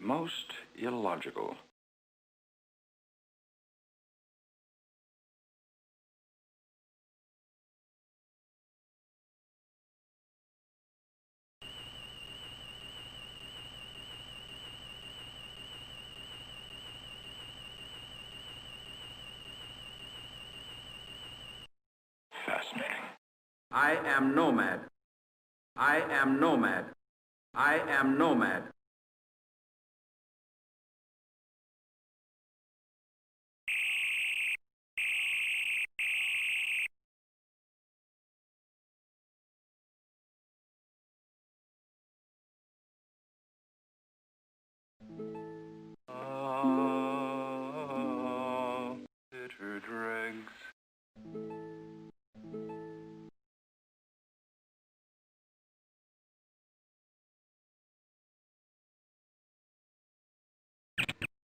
Most illogical. Fascinating. I am nomad. I am nomad. I am nomad. Bitter dregs.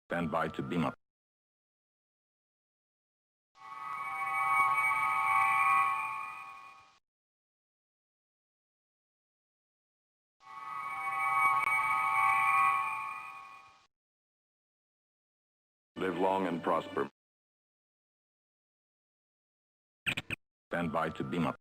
Stand by to beam up. Live long and prosper. Stand by to beam up.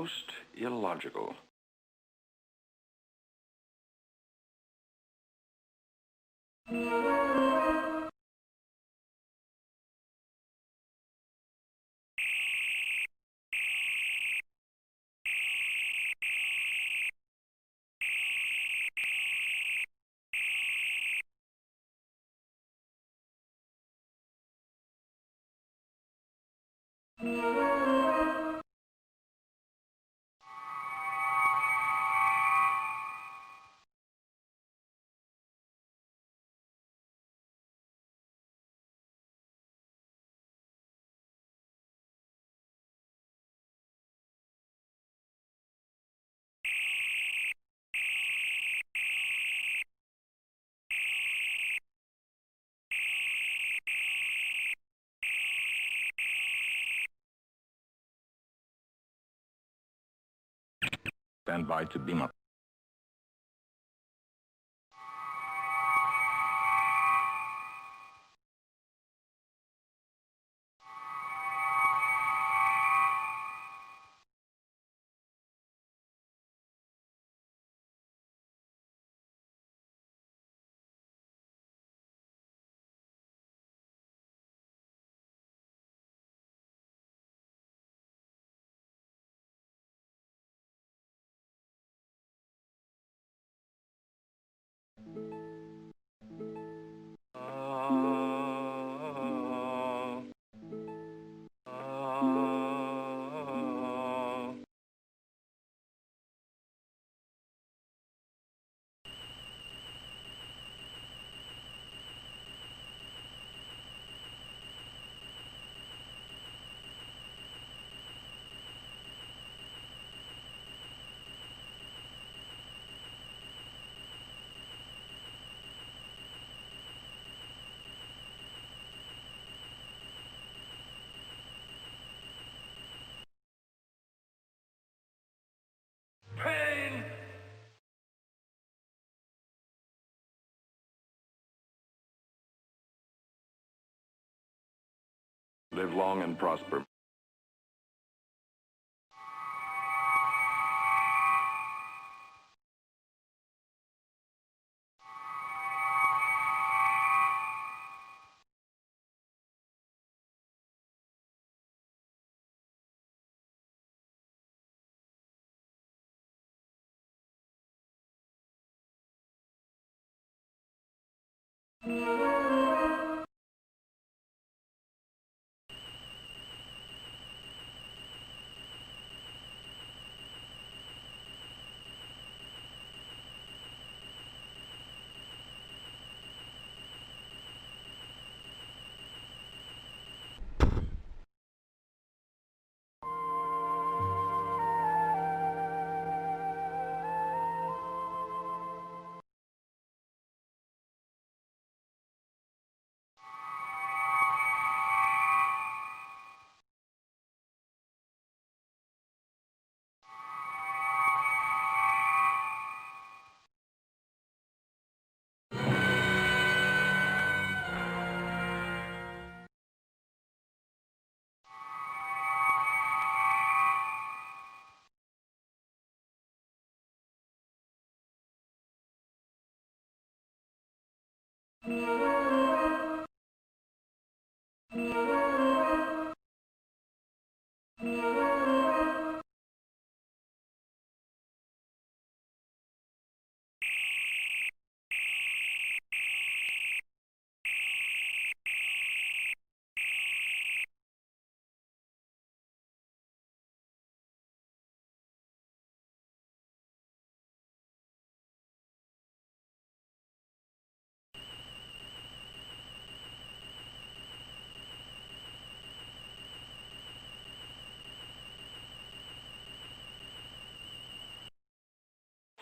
Most illogical. Stand by to beam up. Pain! Live long and prosper.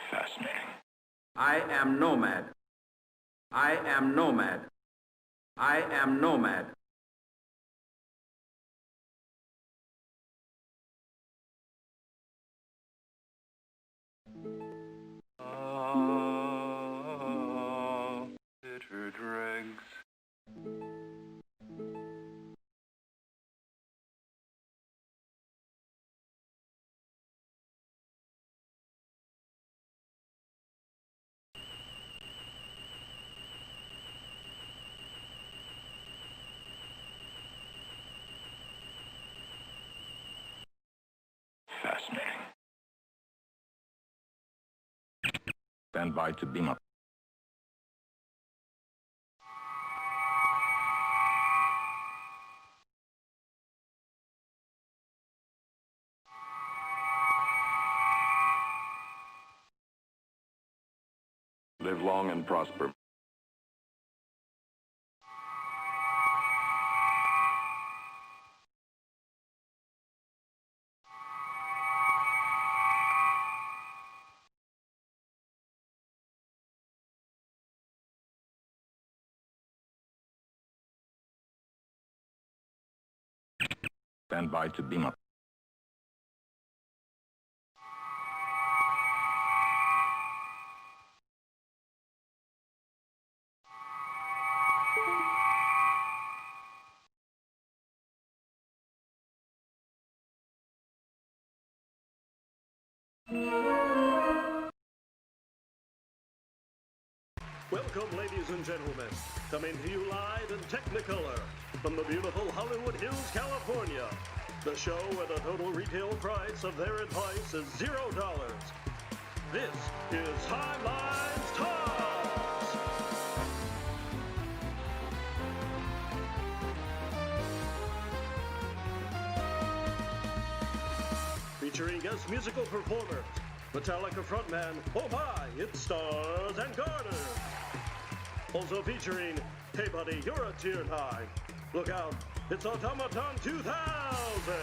Fascinating. I am nomad. I am nomad. I am nomad. Bitter dregs. Stand by to beam up. Live long and prosper. Stand by to beam up. Welcome, ladies and gentlemen. Coming to you live in Technicolor from the beautiful Hollywood Hills, California. The show where the total retail price of their advice is $0. This is Timelines Talks. Featuring guest musical performers, Metallica frontman, oh my, it's Stars and Garter. Also featuring, hey buddy, you're a tier 9. Look out, it's Automaton 2000.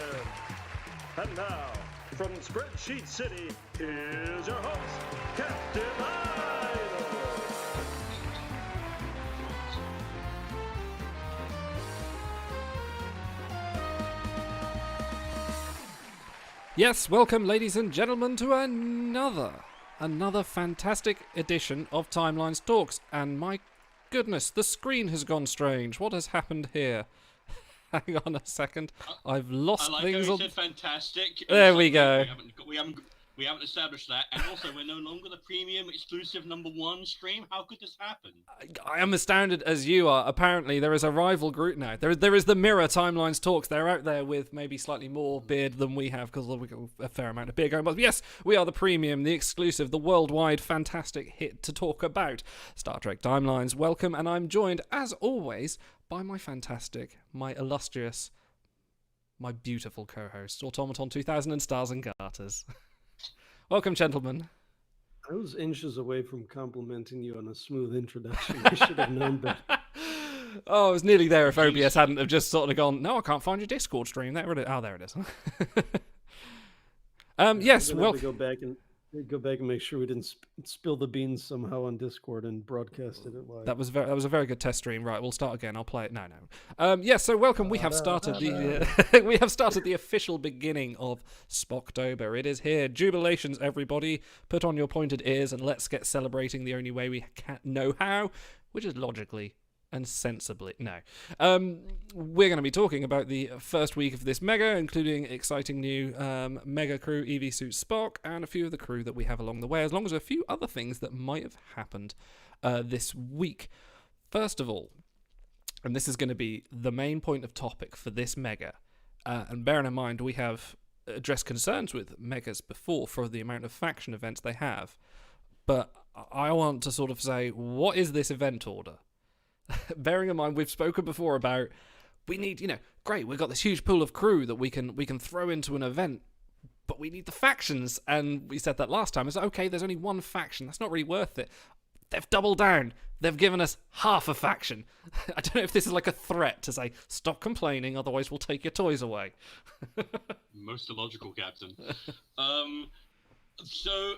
And now, from Spreadsheet City, here's your host, Captain Idol. Yes, welcome ladies and gentlemen to another fantastic edition of Timelines Talks. And my goodness, the screen has gone strange. What has happened here? Hang on a second. I've lost I like things how on... you said fantastic. There we go. We haven't established that, and also we're no longer the premium exclusive #1 stream. How could this happen? I am astounded as you are. Apparently, there is a rival group now. There is the Mirror Timelines Talks. They're out there with maybe slightly more beard than we have because we've got a fair amount of beer going. But yes, we are the premium, the exclusive, the worldwide fantastic hit to talk about. Star Trek Timelines. Welcome, and I'm joined, as always, by my fantastic, my illustrious, my beautiful co-hosts, Automaton 2000 and Stars and Garters. Welcome, gentlemen. I was inches away from complimenting you on a smooth introduction. I should have known better. Oh, I was nearly there if OBS hadn't have just sort of gone, no, I can't find your Discord stream. There it is. Oh, there it is. Yes, We're well... gonna have to go back and make sure we didn't spill the beans somehow on Discord and broadcasted it live. That was a very good test stream. Right, we'll start again. I'll play it. No. Yes, so welcome. We have started the official beginning of Spocktober. It is here. Jubilations, everybody. Put on your pointed ears and let's get celebrating the only way we know how, which is logically and sensibly. No. We're going to be talking about the first week of this mega, including exciting new mega crew EV Suit Spock and a few of the crew that we have along the way, as long as a few other things that might have happened this week. First of all, and this is going to be the main point of topic for this mega, and bearing in mind we have addressed concerns with megas before for the amount of faction events they have, but I want to sort of say, what is this event order? Bearing in mind, we've spoken before about we need, great, we've got this huge pool of crew that we can throw into an event, but we need the factions. And we said that last time. It's like, okay, there's only one faction. That's not really worth it. They've doubled down. They've given us half a faction. I don't know if this is like a threat to say, stop complaining, otherwise we'll take your toys away. Most illogical, Captain. So,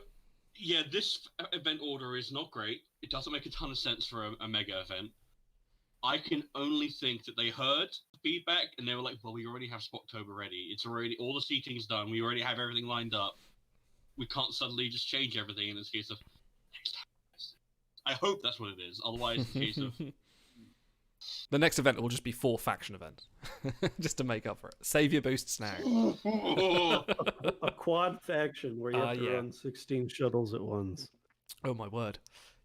yeah, this event order is not great. It doesn't make a ton of sense for a mega event. I can only think that they heard feedback and they were like, well, we already have Spocktober ready. It's already, all the seating's done. We already have everything lined up. We can't suddenly just change everything in this case of next time. I hope that's what it is. Otherwise, it's a case of... The next event will just be 4 faction events. Just to make up for it. Save your boosts now. a quad faction where you have to run 16 shuttles at once. Oh my word.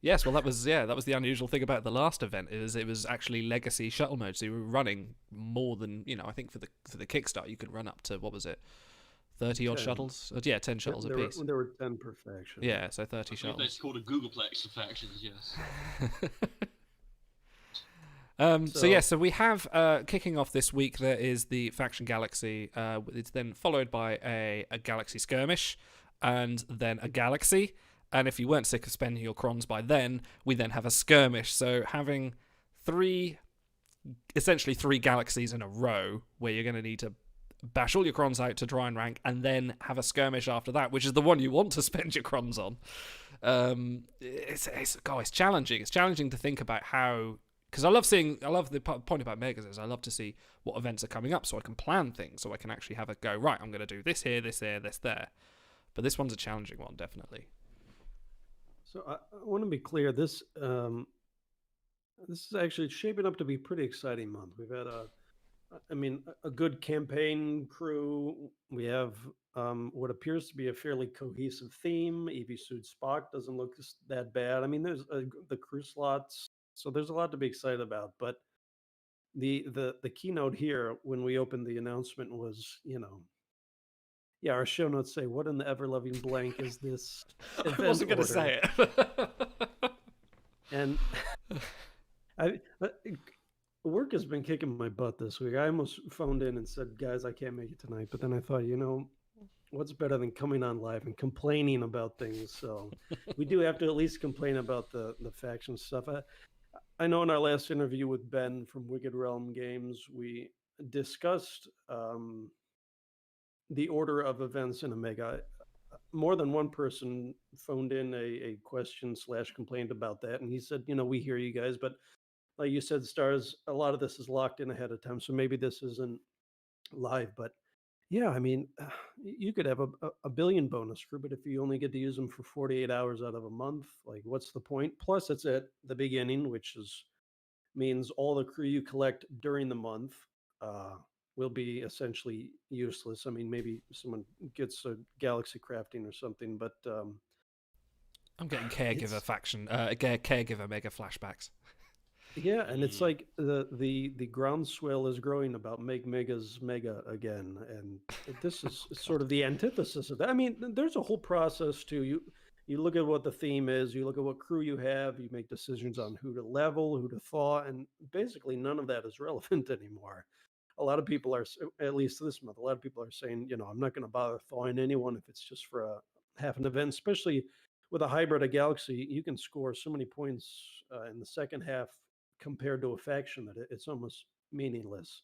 Yes, well that was the unusual thing about the last event, is it was actually legacy shuttle mode. So you were running more than, I think for the kickstart you could run up to, what was it? 30 odd 10. shuttles. Yeah, 10 shuttles there apiece. There were 10 per faction. Yeah, so 30 I believe shuttles. that's called a Googleplex of factions, yes. So we have kicking off this week. There is the faction galaxy. It's then followed by a galaxy skirmish, and then a galaxy. And if you weren't sick of spending your crons by then, we then have a skirmish. So having essentially three galaxies in a row, where you're going to need to bash all your crons out to try and rank, and then have a skirmish after that, which is the one you want to spend your crons on. It's challenging. It's challenging to think about how. Because I love the point about megas is I love to see what events are coming up so I can plan things, so I can actually have a go, right, I'm going to do this here, this there, this there. But this one's a challenging one, definitely. So I want to be clear, this is actually shaping up to be a pretty exciting month. We've had a good campaign crew. We have what appears to be a fairly cohesive theme. EV Suit Spock doesn't look that bad. I mean, there's the crew slots. So there's a lot to be excited about, but the keynote here when we opened the announcement was, our show notes say, "What in the ever-loving blank is this?" I wasn't going to say it. And work has been kicking my butt this week. I almost phoned in and said, "Guys, I can't make it tonight." But then I thought, what's better than coming on live and complaining about things? So we do have to at least complain about the faction stuff. I know in our last interview with Ben from Wicked Realm Games, we discussed the order of events in Omega. More than one person phoned in a question / complaint about that, and he said, we hear you guys, but like you said, Stars, a lot of this is locked in ahead of time, so maybe this isn't live, but yeah, I mean, you could have a billion bonus crew, but if you only get to use them for 48 hours out of a month, like what's the point? Plus it's at the beginning, which means all the crew you collect during the month will be essentially useless. I mean, maybe someone gets a galaxy crafting or something, but I'm getting caregiver faction, caregiver mega flashbacks. Yeah, and it's like the groundswell is growing about make megas mega again, and this is sort of the antithesis of that. I mean, there's a whole process to you look at what the theme is, you look at what crew you have, you make decisions on who to level, who to thaw, and basically none of that is relevant anymore. A lot of people are, at least this month, a lot of people are saying, I'm not going to bother thawing anyone if it's just for a half an event, especially with a hybrid, a galaxy. You can score so many points in the second half compared to a faction that it's almost meaningless.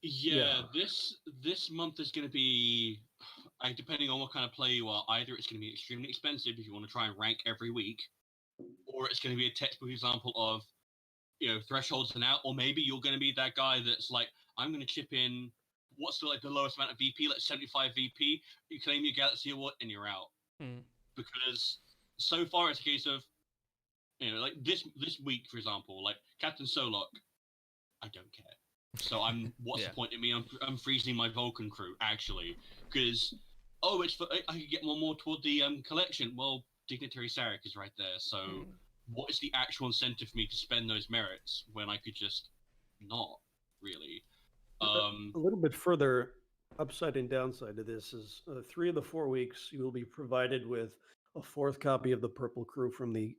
This month is going to be, depending on what kind of player you are, either it's going to be extremely expensive if you want to try and rank every week, or it's going to be a textbook example of, thresholds and out, or maybe you're going to be that guy that's like, I'm going to chip in, what's the lowest amount of VP, like 75 VP, you claim your Galaxy Award, and you're out. Because so far it's a case of, like this week, for example, like Captain Solok, I don't care. So what's the point in me? I'm freezing my Vulcan crew, actually, because, it's for, I could get one more toward the collection. Well, Dignitary Sarek is right there, so what is the actual incentive for me to spend those merits when I could just not, really? A little bit further upside and downside to this is 3 of the 4 weeks you will be provided with a 4th copy of the Purple Crew from the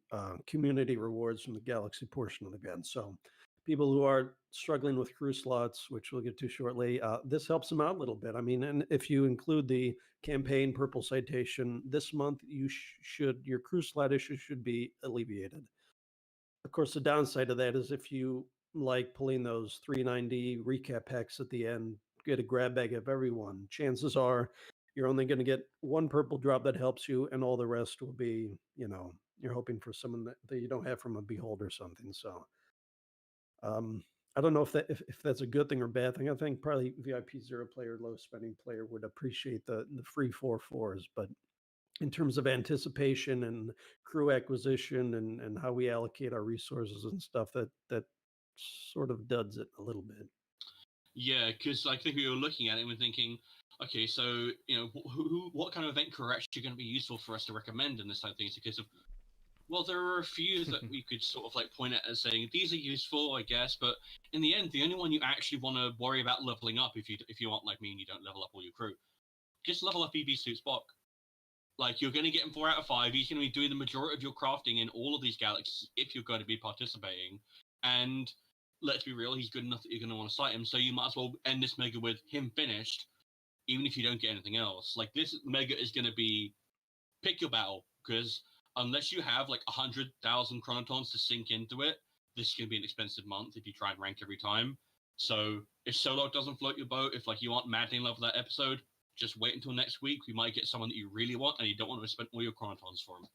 community rewards from the Galaxy portion of the event. So people who are struggling with crew slots, which we'll get to shortly, this helps them out a little bit. I mean, and if you include the campaign Purple Citation this month, your crew slot issue should be alleviated. Of course, the downside of that is if you like pulling those 390 recap packs at the end, get a grab bag of everyone, chances are you're only going to get one purple drop that helps you, and all the rest will be, you're hoping for someone that you don't have from a behold or something. So I don't know if that's a good thing or bad thing. I think probably VIP 0 player, low spending player would appreciate the free 4/4s, but in terms of anticipation and crew acquisition and how we allocate our resources and stuff, that sort of duds it a little bit. Yeah, because I think we were looking at it and we're thinking, okay, so what kind of event crew are actually going to be useful for us to recommend in this type of thing? Because of Well, there are a few that we could sort of like point at as saying these are useful, I guess, but in the end, the only one you actually want to worry about leveling up if you aren't like me and you don't level up all your crew, just level up EV Suit Spock. Like, you're going to get him 4 out of 5. He's going to be doing the majority of your crafting in all of these galaxies if you're going to be participating. And let's be real, he's good enough that you're going to want to cite him. So you might as well end this mega with him finished, even if you don't get anything else. Like, this mega is going to be pick your battle, because unless you have like 100,000 chronotons to sink into it, this is going to be an expensive month if you try and rank every time. So if Solok doesn't float your boat, if like you aren't madly in love with that episode, just wait until next week. We might get someone that you really want, and you don't want to spend all your chronotons for him.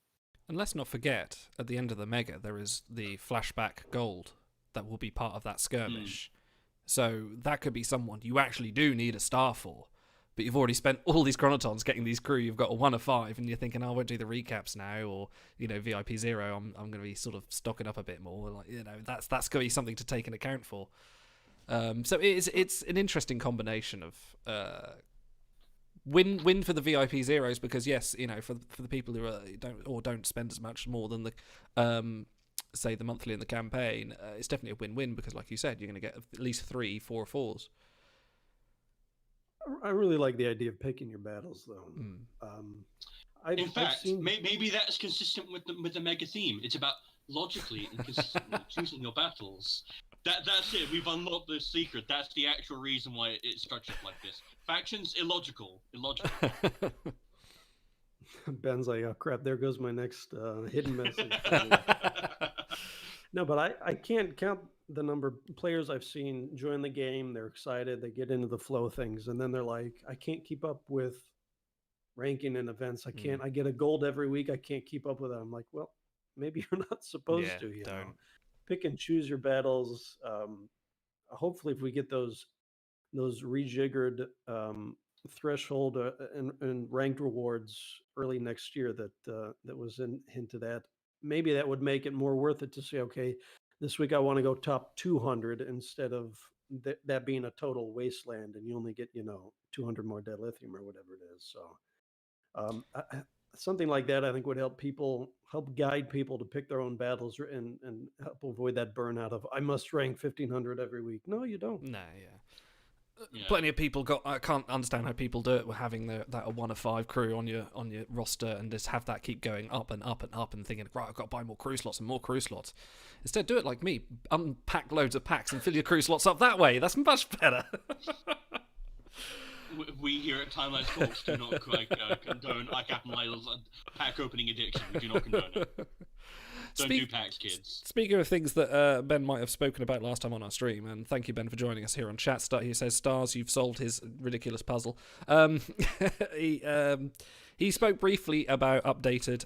And let's not forget, at the end of the mega, there is the flashback gold that will be part of that skirmish. So that could be someone you actually do need a star for, but you've already spent all these chronotons getting these crew. You've got a 1 of 5, and you're thinking, I won't do the recaps now, or VIP 0. I'm going to be sort of stocking up a bit more. Like, that's going to be something to take into account for. So it's an interesting combination of. Win for the VIP zeros, because yes, for the people who don't spend as much more than the say the monthly in the campaign, it's definitely a win-win, because like you said, you're going to get at least 3 4 4s. I really like the idea of picking your battles, though. In fact, maybe that's consistent with the mega theme. It's about logically and consistently choosing your battles. That's it. We've unlocked the secret. That's the actual reason why it's structured like this. Factions, illogical. Ben's like, oh crap, there goes my next hidden message. No, but I can't count the number of players I've seen join the game. They're excited. They get into the flow of things. And then they're like, I can't keep up with ranking in events. I get a gold every week. I can't keep up with it. I'm like, well, maybe you're not supposed to. Don't. Pick and choose your battles. Hopefully, if we get those rejiggered threshold and ranked rewards early next year, that was hinted at, maybe that would make it more worth it to say, okay, this week I want to go top 200 instead of that being a total wasteland, and you only get 200 more dead lithium or whatever it is. So something like that, I think, would help guide people to pick their own battles and help avoid that burnout of, I must rank 1500 every week. No, you don't. No, plenty of people I can't understand how people do it. We're having that a 1 of 5 crew on your roster, and just have that keep going up and up and up, and thinking, right, I've got to buy more crew slots and more crew slots. Instead, do it like me, unpack loads of packs and fill your crew slots up that way. That's much better. We here at Timeline Talks do not condone Captain Lyle's pack opening addiction. We do not condone it. Don't do packs, kids. Speaking of things that Ben might have spoken about last time on our stream, and thank you, Ben, for joining us here on chat. He says, Stars, you've solved his ridiculous puzzle. He spoke briefly about updated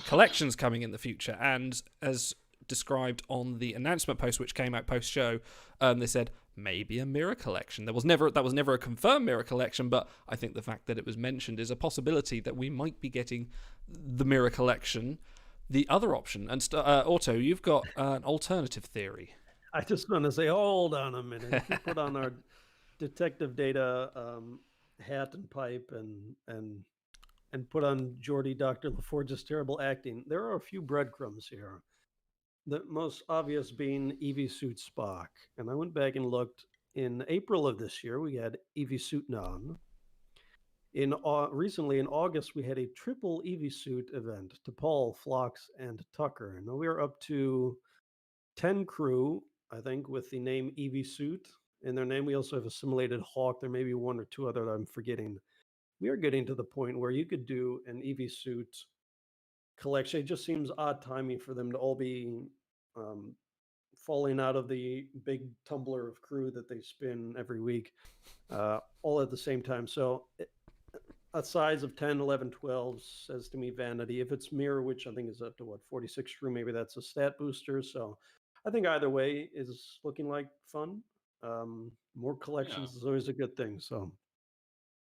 collections coming in the future, and as described on the announcement post, which came out post-show, they said, maybe a mirror collection. That was never a confirmed mirror collection, but I think the fact that it was mentioned is a possibility that we might be getting the mirror collection. The other option, and Otto, you've got an alternative theory. I just want to say, hold on a minute. You put on our detective data hat and pipe, and put on Geordie Dr. LaForge's terrible acting. There are a few breadcrumbs here. The most obvious being EV Suit Spock. And I went back and looked. In April of this year, we had EV Suit Non. Recently in August, we had a triple EV Suit event to Paul, Phlox, and Tucker. Now we are up to 10 crew, I think, with the name EV Suit in their name. We also have a simulated Hawk. There may be 1 or 2 other that I'm forgetting. We are getting to the point where you could do an EV Suit collection. It just seems odd timing for them to all be falling out of the big tumbler of crew that they spin every week, all at the same time. So a size of 10, 11, 12 says to me vanity. If it's mirror, which I think is up to 46 crew, maybe that's a stat booster. So I think either way is looking like fun. More collections is always a good thing. So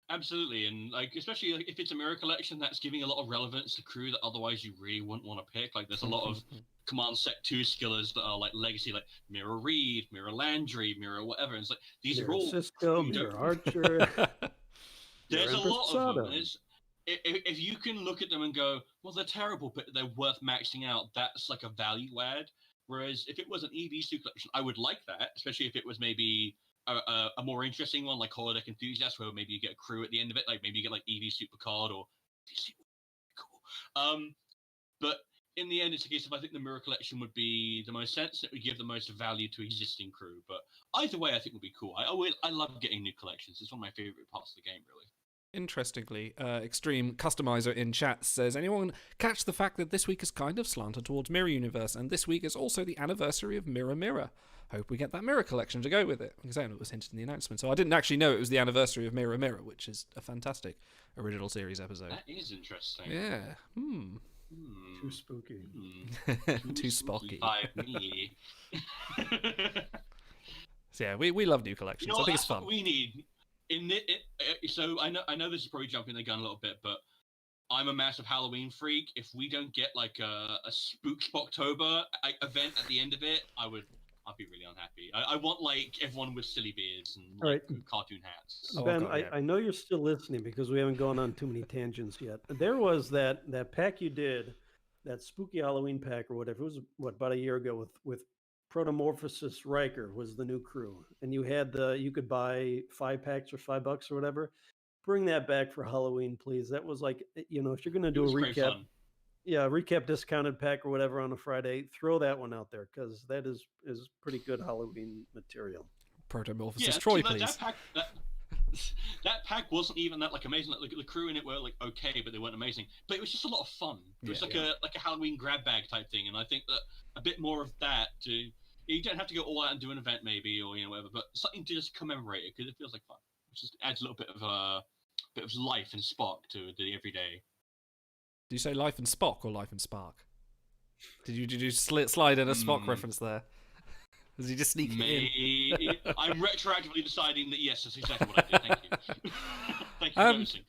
absolutely, and especially if it's a mirror collection, that's giving a lot of relevance to crew that otherwise you really wouldn't want to pick. Like, there's a lot of Command Sec 2 skillers that are like legacy, like Mirror Reed, Mirror Landry, Mirror whatever. And it's like, these Mirror are all Cisco, Mirror Archer. There's a lot of them. if you can look at them and go, well, they're terrible, but they're worth maxing out, that's like a value add. Whereas if it was an EV Suit collection, I would like that, especially if it was maybe a more interesting one, like Holodeck Enthusiast, where maybe you get a crew at the end of it, like maybe you get like EV Suit Picard or EV Suit. Cool. But in the end, it's a case of I think the Mirror Collection would be the most sense. It would give the most value to existing crew. But either way, I think would be cool. I love getting new collections. It's one of my favorite parts of the game, really. Interestingly, Extreme Customizer in chat says, anyone catch the fact that this week is kind of slanted towards Mirror Universe, and this week is also the anniversary of Mirror Mirror. Hope we get that Mirror Collection to go with it. Because it was hinted in the announcement, so I didn't actually know it was the anniversary of Mirror Mirror, which is a fantastic original series episode. That is interesting. Yeah. Too spooky. Too Spocky. By me. So yeah, we love new collections. You know, I think it's that's fun. what we need. So I know this is probably jumping the gun a little bit, but I'm a massive Halloween freak. If we don't get like a Spooktober event at the end of it, I'd be really unhappy. I want like everyone with silly beards and like, cartoon hats. Oh, Ben, God, yeah. I know you're still listening because we haven't gone on too many tangents yet. There was that pack you did, that spooky Halloween pack or whatever. It was about a year ago with Protomorphosis Riker was the new crew, and you could buy 5 packs or $5 or whatever. Bring that back for Halloween, please. That was like, if you're gonna do a recap, recap discounted pack or whatever on a Friday, throw that one out there because that is pretty good Halloween material. Protomorphosis Troy, please. That pack wasn't even that like amazing. Like, the crew in it were like okay, but they weren't amazing. But it was just a lot of fun. It was like a Halloween grab bag type thing, and I think that a bit more of that to. You don't have to go all out and do an event maybe or whatever, but something to just commemorate it because it feels like fun. It just adds a little bit of life and Spock to the everyday. Do you say life and Spock or life and Spark? Did you slide in a Spock reference there? Does he just sneak it in? I'm retroactively deciding that yes, that's exactly what I did. Thank you. Thank you for noticing.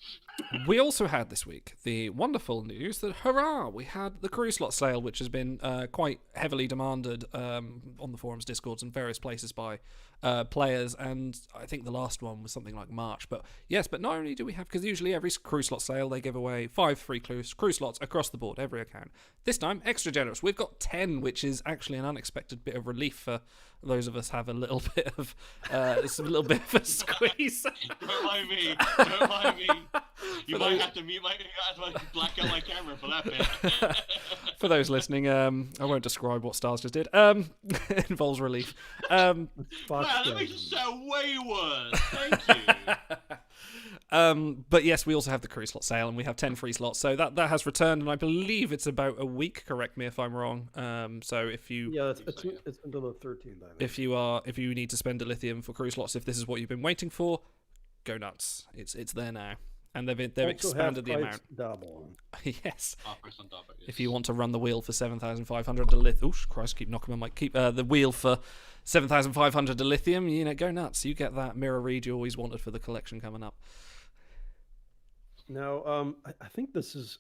We also had this week the wonderful news that, hurrah, we had the crew slot sale, which has been quite heavily demanded on the forums, discords, and various places by players, and I think the last one was something like March. But yes, but not only do we have, because usually every crew slot sale, they give away 5 free crew slots across the board, every account. This time, extra generous. We've got 10, which is actually an unexpected bit of relief for those of us have a little bit of a squeeze. Don't mind me. Don't mind me. You might have to black out my camera for that bit. For those listening, I won't describe what Stars just did. It involves relief. Wow, that makes it sound way worse. Thank you. But yes, we also have the crew slot sale, and we have 10 free slots. So that has returned, and I believe it's about a week. Correct me if I'm wrong. So if you it's until the 13th. I think. If you need to spend a lithium for crew slots, if this is what you've been waiting for, go nuts. It's there now. And they've expanded the amount. Yes. If you want to run the wheel for 7,500 dilithium, oh Christ, keep knocking my mic. Keep the wheel for 7,500 dilithium. Go nuts. You get that mirror read you always wanted for the collection coming up. Now, I think this has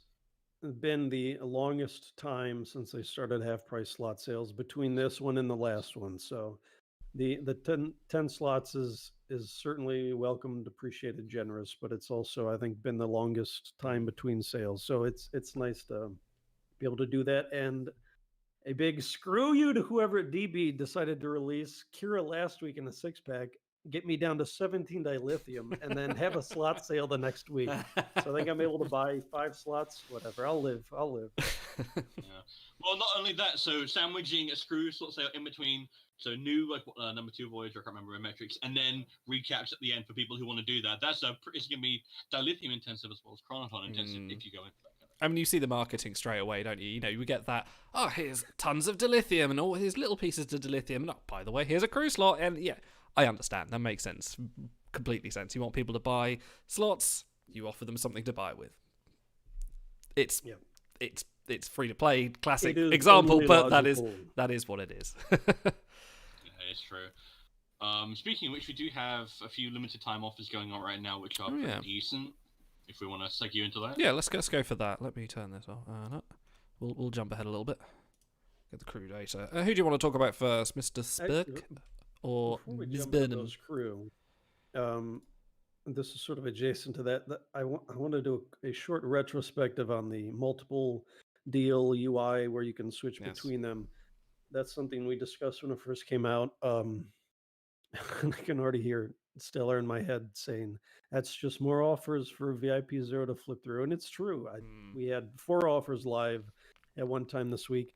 been the longest time since they started half-price slot sales between this one and the last one. So, the 10 slots is certainly welcomed, appreciated, generous, but it's also, I think, been the longest time between sales. So it's nice to be able to do that. And a big screw you to whoever at DB decided to release Kira last week in a 6-pack, get me down to 17 dilithium, and then have a slot sale the next week. So I think I'm able to buy 5 slots, whatever. I'll live. Yeah. Well, not only that, so sandwiching a screw slot sale in between. So new number 2 Voyager, I can't remember metrics, and then recaps at the end for people who want to do that. It's going to be dilithium intensive as well as chronoton intensive if you go into that. I mean, you see the marketing straight away, don't you? We get that, here's tons of dilithium and all here's little pieces of dilithium. And by the way, here's a crew slot. And yeah, I understand. That makes sense. Completely sense. You want people to buy slots, you offer them something to buy with. It's free to play, classic example, but that is what it is. It's true. Speaking of which, we do have a few limited time offers going on right now, which are decent. If we want to seg you into that, let's go for that. Let me turn this off. No. We'll jump ahead a little bit. Get the crew data. Who do you want to talk about first, Mr. Spock or Ms. Burnham? Crew. this is sort of adjacent to that. I want to do a short retrospective on the multiple deal UI where you can switch Yes. between them. That's something we discussed when it first came out. And I can already hear Stellar in my head saying that's just more offers for VIP Zero to flip through, and it's true. We had 4 offers live at one time this week,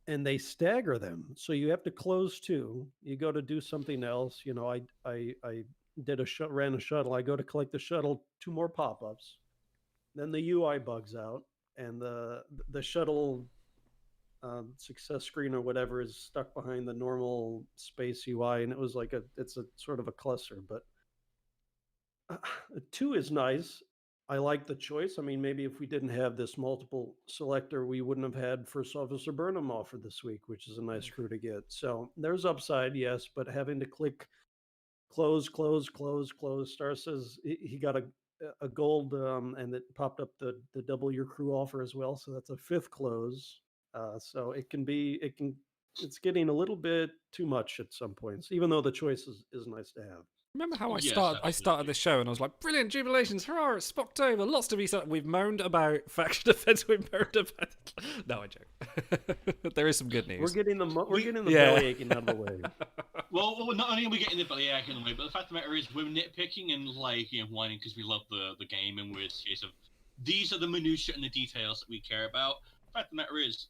and they stagger them. So you have to close 2. You go to do something else. You know, I did ran a shuttle. I go to collect the shuttle, 2 more pop-ups. Then the UI bugs out, and the shuttle success screen or whatever is stuck behind the normal space UI, and it was like it's a sort of a cluster. But 2 is nice. I like the choice. I mean, maybe if we didn't have this multiple selector, we wouldn't have had First Officer Burnham offered this week, which is a nice crew to get. So there's upside, yes, but having to click close. Star says he got a gold, and it popped up the double your crew offer as well. So that's a 5th close. So it's getting a little bit too much at some points, even though the choice is nice to have. Remember how I Yes, started this show and I was like, brilliant, jubilations, hurrah, it's Spocktober, lots to be said. We've moaned about faction defense, we've moaned about... No, I joke. There is some good news. We're getting the belly aching out of the way. Well, not only are we getting the belly ache in the way, but the fact of the matter is we're nitpicking and whining because we love the game, and we're a case of these are the minutiae and the details that we care about. The fact of the matter is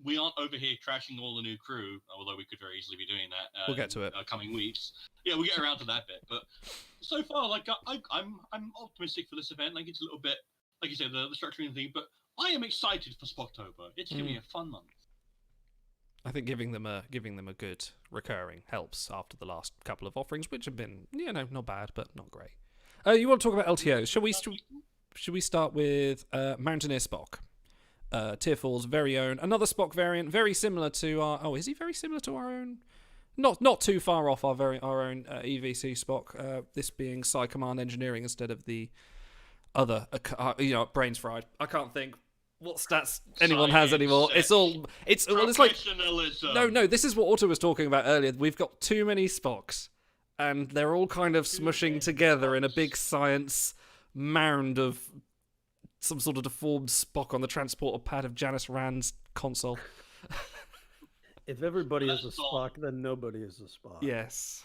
we aren't over here crashing all the new crew, although we could very easily be doing that. We'll get to it. Coming weeks. Yeah, we'll get around to that bit. But so far, like I'm optimistic for this event. Like it's a little bit, like you said, the structuring thing. But I am excited for Spocktober. It's gonna be a fun month. I think giving them a good recurring helps after the last couple of offerings, which have been not bad but not great. You want to talk about LTOs? Should we start with Mountaineer Spock? Tier 4's very own, another Spock variant, very similar to our... Oh, is he very similar to our own? Not too far off our own EV Suit Spock. This being Psi Command Engineering instead of the other. Brains fried. I can't think what stats anyone has anymore. It's like no. This is what Otto was talking about earlier. We've got too many Spocks, and they're all kind of smushing together in a big science mound of some sort of deformed Spock on the transporter pad of Janice Rand's console. If everybody is a Spock, then nobody is a Spock. Yes.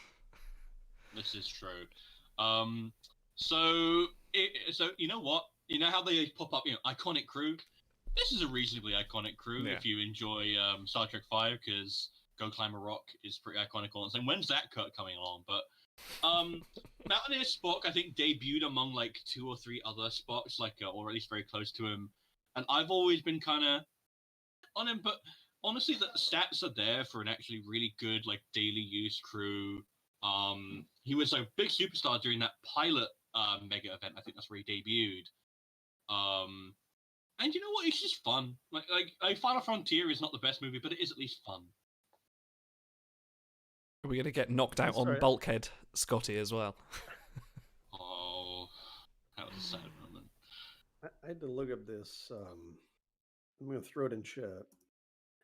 This is true. So you know what? You know how they pop up, iconic crew? This is a reasonably iconic crew if you enjoy Star Trek V, because Go Climb a Rock is pretty iconic all the time. When's that cut coming along? But Mountaineer Spock, I think, debuted among like 2 or 3 other Spocks, or at least very close to him. And I've always been kind of on him, but honestly, the stats are there for an actually really good daily use crew. He was a big superstar during that pilot mega event. I think that's where he debuted. And you know what? It's just fun. Like Final Frontier is not the best movie, but it is at least fun. Are we going to get knocked out on Bulkhead, Scotty, as well? Oh, that was a sad moment. I had to look up this. I'm going to throw it in chat.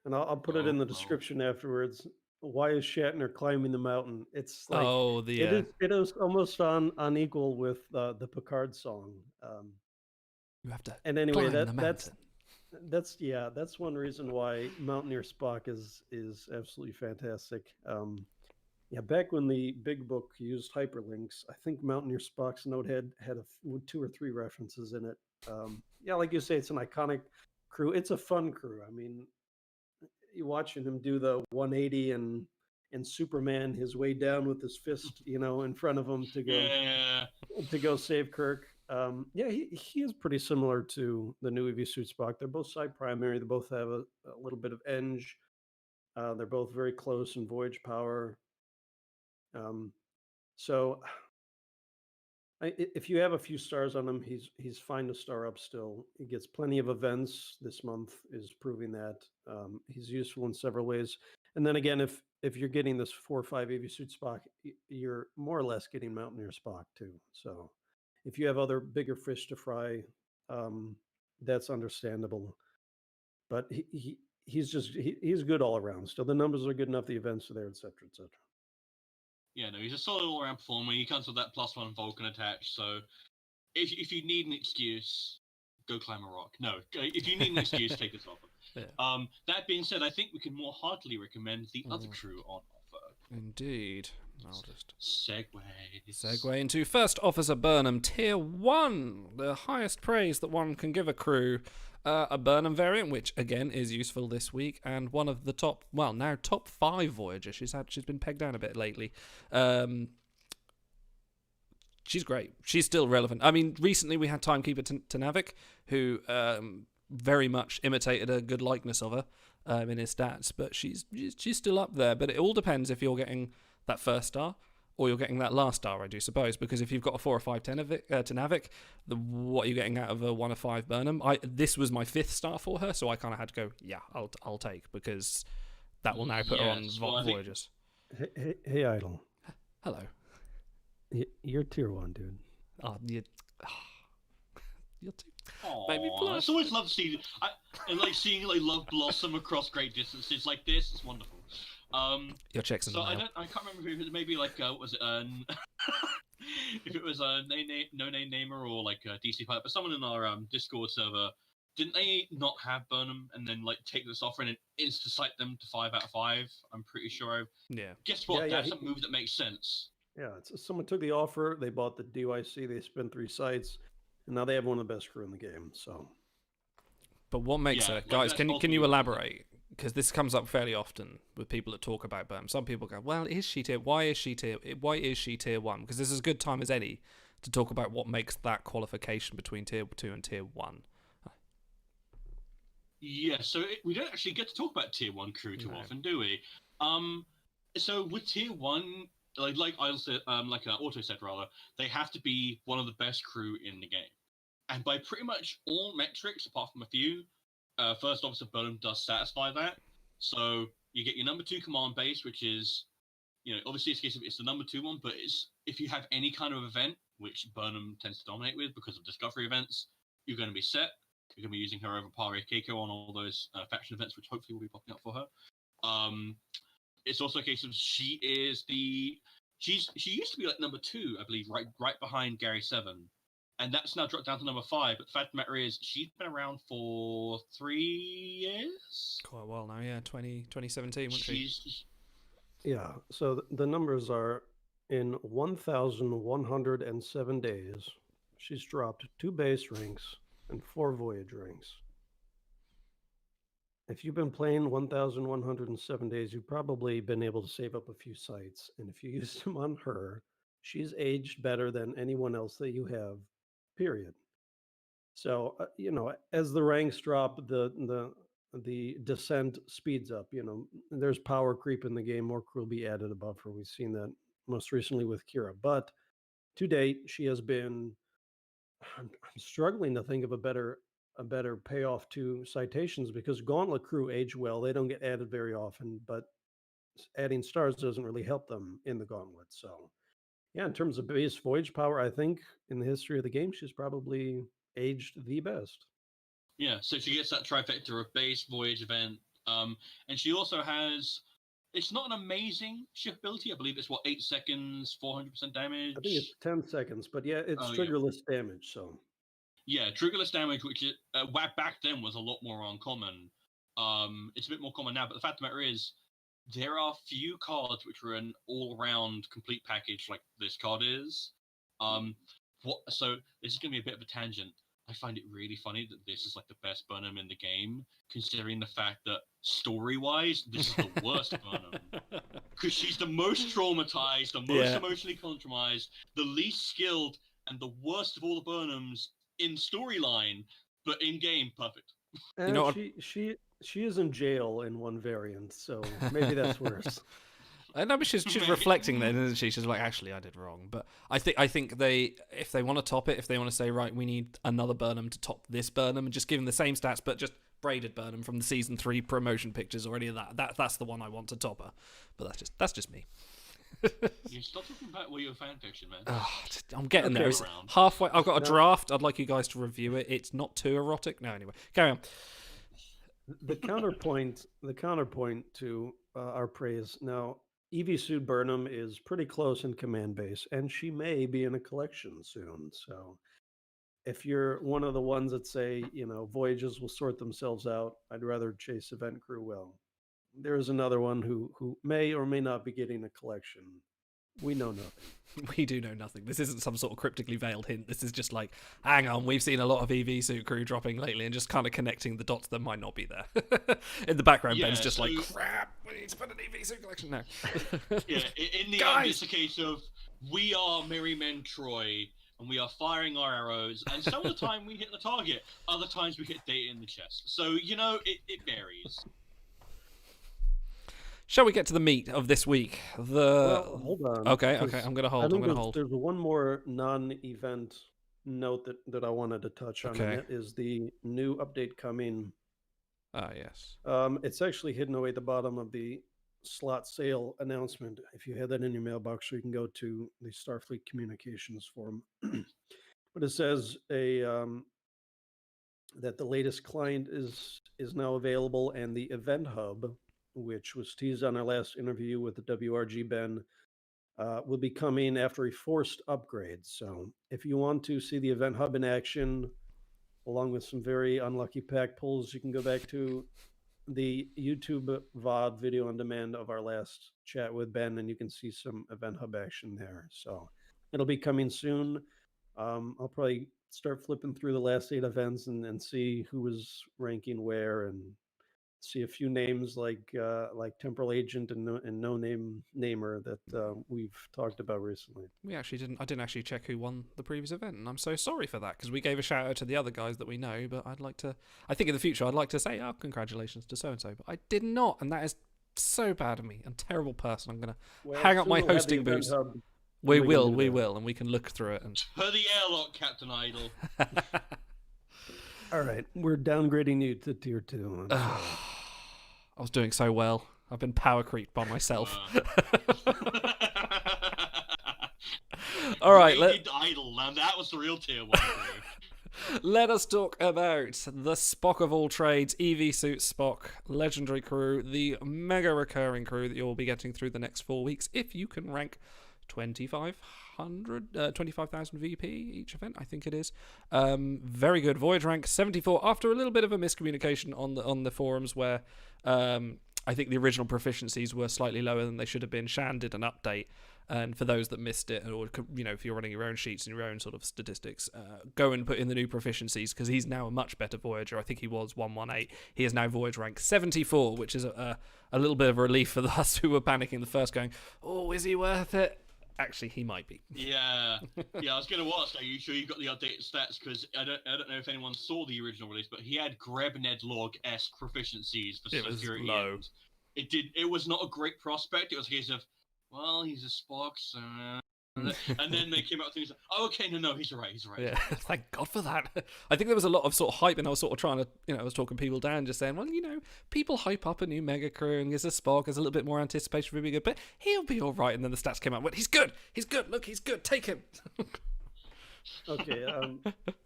And I'll put it in the description afterwards. Why is Shatner climbing the mountain? It's like it is almost on equal with the Picard song. You have to. And anyway, that's one reason why Mountaineer Spock is absolutely fantastic. Back when the Big Book used hyperlinks, I think Mountaineer Spock's note had 2 or 3 references in it. Like you say, it's an iconic crew. It's a fun crew. I mean, you watching him do the 180 and Superman his way down with his fist, in front of him to go save Kirk. He is pretty similar to the new EV Suit Spock. They're both side primary. They both have a little bit of Eng. They're both very close in voyage power. So if you have a few stars on him, he's fine to star up still. He gets plenty of events. This month is proving that. He's useful in several ways. And then again, if you're getting this 4 or 5 EV Suit Spock, you're more or less getting Mountaineer Spock too. So if you have other bigger fish to fry, that's understandable. But he's good all around. Still, the numbers are good enough. The events are there, et cetera, et cetera. Yeah, no, he's a solid all-around performer. He comes with that +1 Vulcan attached. So if you need an excuse, go climb a rock. No, if you need an excuse, take this offer. Yeah. That being said, I think we can more heartily recommend the other crew on offer. Indeed. I'll just segue into First Officer Burnham, Tier 1, the highest praise that one can give a crew. A Burnham variant, which again is useful this week, and one of the top 5 Voyagers. She's been pegged down a bit lately. She's great. She's still relevant. I mean, recently we had Timekeeper Tanavik, who very much imitated a good likeness of her in his stats, but she's still up there. But it all depends if you're getting that first star or you're getting that last star, I do suppose, because if you've got a 4 or 5 Tanavik, what are you getting out of a 1 or 5 Burnham? This was my 5th star for her, so I kind of had to go, yeah, I'll take, because that will now put her on Voyagers. Hey, Idol. Hello. You're Tier 1, dude. You're too. Aww, Maybe plus. It's always love seeing seeing love blossom across great distances like this. It's wonderful. Your checks in the mail. I can't remember if it was maybe was it if it was a no name namer or like a DC pilot, but someone in our Discord server, didn't they not have Burnham and then take this offer and insta cite them to 5 out of 5? I'm pretty sure. Yeah. Guess what? That's a move that makes sense. Yeah, someone took the offer, they bought the DYC, they spent 3 sites, and now they have one of the best crew in the game. So, but what makes her, guys? Can you elaborate? Because this comes up fairly often with people that talk about Burnham. Some people go, "Well, is she tier? Why is she tier 1?" Because this is as good time as any to talk about what makes that qualification between tier 2 and tier 1. Yeah, so we don't actually get to talk about tier 1 crew too often, do we? So with tier 1, like Auto said rather, they have to be one of the best crew in the game, and by pretty much all metrics apart from a few, First Officer Burnham does satisfy that. So you get your number 2 command base, which is, obviously it's the number 2 one, but if you have any kind of event, which Burnham tends to dominate with because of Discovery events, you're going to be set. You're going to be using her over Pari Keiko on all those faction events, which hopefully will be popping up for her. It's also a case of she used to be like number 2, I believe, right behind Gary 7. And that's now dropped down to number 5. But the fact of the matter is, she's been around for 3 years. Quite a while now, yeah. 2017, wasn't she? Yeah. So the numbers are in 1,107 days. She's dropped 2 base ranks and 4 voyage ranks. If you've been playing 1,107 days, you've probably been able to save up a few sites. And if you use them on her, she's aged better than anyone else that you have, period. So, as the ranks drop, the descent speeds up. There's power creep in the game. More crew will be added above her. We've seen that most recently with Kira. But to date, she has been... I'm struggling to think of a better payoff to citations, because Gauntlet crew age well. They don't get added very often, but adding stars doesn't really help them in the Gauntlet. So, yeah, in terms of base voyage power, I think in the history of the game, she's probably aged the best. Yeah, so she gets that trifecta of base, voyage, event, and she also has... It's not an amazing shift ability. I believe it's 8 seconds, 400% damage. I think it's 10 seconds, but yeah, it's triggerless damage. So yeah, triggerless damage, which back then was a lot more uncommon. It's a bit more common now, but the fact of the matter is, there are few cards which are an all-round complete package like this card is. So this is going to be a bit of a tangent. I find it really funny that this is like the best Burnham in the game, considering the fact that story-wise, this is the worst Burnham. Because she's the most traumatized, the most emotionally compromised, the least skilled, and the worst of all the Burnhams in storyline, but in game, perfect. And she is in jail in one variant, so maybe that's worse. No, but she's reflecting then, isn't she? She's like, actually, I did wrong. But I think if they want to top it, if they want to say, right, we need another Burnham to top this Burnham, and just give him the same stats, but just braided Burnham from the season 3 promotion pictures or any of that's the one I want to top her. But that's just me. You stop talking about your fan fiction, man. I'm getting there. It's halfway. I've got a draft. I'd like you guys to review it. It's not too erotic. No, anyway, carry on. The counterpoint to our praise now. EV Suit Burnham is pretty close in command base, and she may be in a collection soon. So if you're one of the ones that say, voyages will sort themselves out, I'd rather chase event crew. Well, there's another one who may or may not be getting a collection. We know nothing. We do know nothing. This isn't some sort of cryptically veiled hint. This is just like, hang on, we've seen a lot of EV Suit crew dropping lately and just kind of connecting the dots that might not be there. In the background, Ben's just like, crap, we need to put an EV Suit collection now. Yeah, in the end, it's a case of, we are Merry Men Troy, and we are firing our arrows, and some of the time we hit the target, other times we hit data in the chest. So, it varies. Shall we get to the meat of this week? Well, hold on. Okay, I'm going to hold. There's one more non-event note that I wanted to touch on, and that is the new update coming. Ah, yes. It's actually hidden away at the bottom of the slot sale announcement. If you had that in your mailbox, or you can go to the Starfleet Communications forum. But it says that the latest client is now available, and the event hub, which was teased on our last interview with the WRG Ben, will be coming after a forced upgrade. So if you want to see the event hub in action, along with some very unlucky pack pulls, you can go back to the YouTube VOD video on demand of our last chat with Ben, and you can see some event hub action there. So it'll be coming soon. I'll probably start flipping through the last 8 events and see who was ranking where, and see a few names like Temporal Agent and No Name Namer that we've talked about recently. I didn't actually check who won the previous event, and I'm so sorry for that, because we gave a shout out to the other guys that we know, but I think in the future I'd like to say, congratulations to so and so, but I did not, and that is so bad of me. I'm a terrible person. I'm gonna hang up my hosting boots. We will, and we can look through it. And Per the airlock, Captain Idle. All right, we're downgrading you to tier 2. I was doing so well. I've been power creeped by myself. All right, Idle. Now that was the real tier 1. Let us talk about the Spock of all trades, EV Suit Spock, legendary crew, the mega recurring crew that you'll be getting through the next 4 weeks if you can rank 25,000 VP each event, I think it is. Very good. Voyage rank 74 after a little bit of a miscommunication on the forums where I think the original proficiencies were slightly lower than they should have been. Shan did an update, and for those that missed it, or if you're running your own sheets and your own sort of statistics, go and put in the new proficiencies, because he's now a much better Voyager. I think he was 118. He is now Voyage rank 74, which is a little bit of a relief for us who were panicking the first, going, oh, is he worth it? Actually, he might be. Yeah. I was going to ask, are you sure you got the updated stats? Because I don't know if anyone saw the original release, but he had Grebned log-esque proficiencies for security. Was low. It was not a great prospect. It was a case of, well, he's a Spock, so... and then they came out to me and said, oh, okay, no, he's all right. Yeah, thank God for that. I think there was a lot of sort of hype, and I was sort of trying to, I was talking people down, just saying, well, people hype up a new mega crew, and there's a Spock, there's a little bit more anticipation for him being good, but he'll be all right. And then the stats came out, went, he's good, look, he's good, take him. Okay,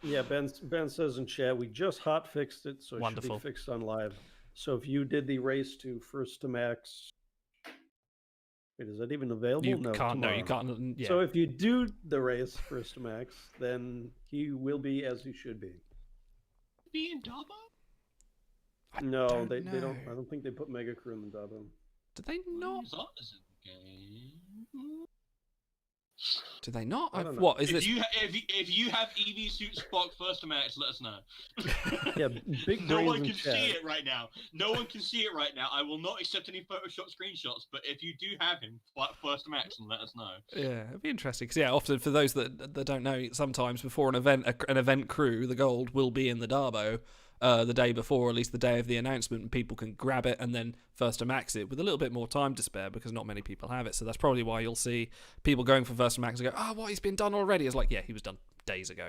yeah, Ben says in chat, we just hot fixed it, so it Wonderful. should be fixed on live. So if you did the race to first to max... Wait, is that even available? You can't. Yeah. So if you do the race first to max, then he will be as he should be. Be in Dabo? No, they don't. I don't think they put Mega Crew in the Dabo. Did they not? Do they not? What is if this? If you have EV Suit Spock first to max, let us know. Yeah, big. No one can see it right now. No one can see it right now. I will not accept any Photoshop screenshots. But if you do have him first to max, then let us know. Yeah, it'd be interesting because often for those that don't know, sometimes before an event crew, the gold will be in the Darbo. The day before, or at least the day of the announcement, and people can grab it and then first to max it with a little bit more time to spare, because not many people have it. So that's probably why you'll see people going for first to max and go, oh, what, he's been done already? It's like, yeah, he was done days ago.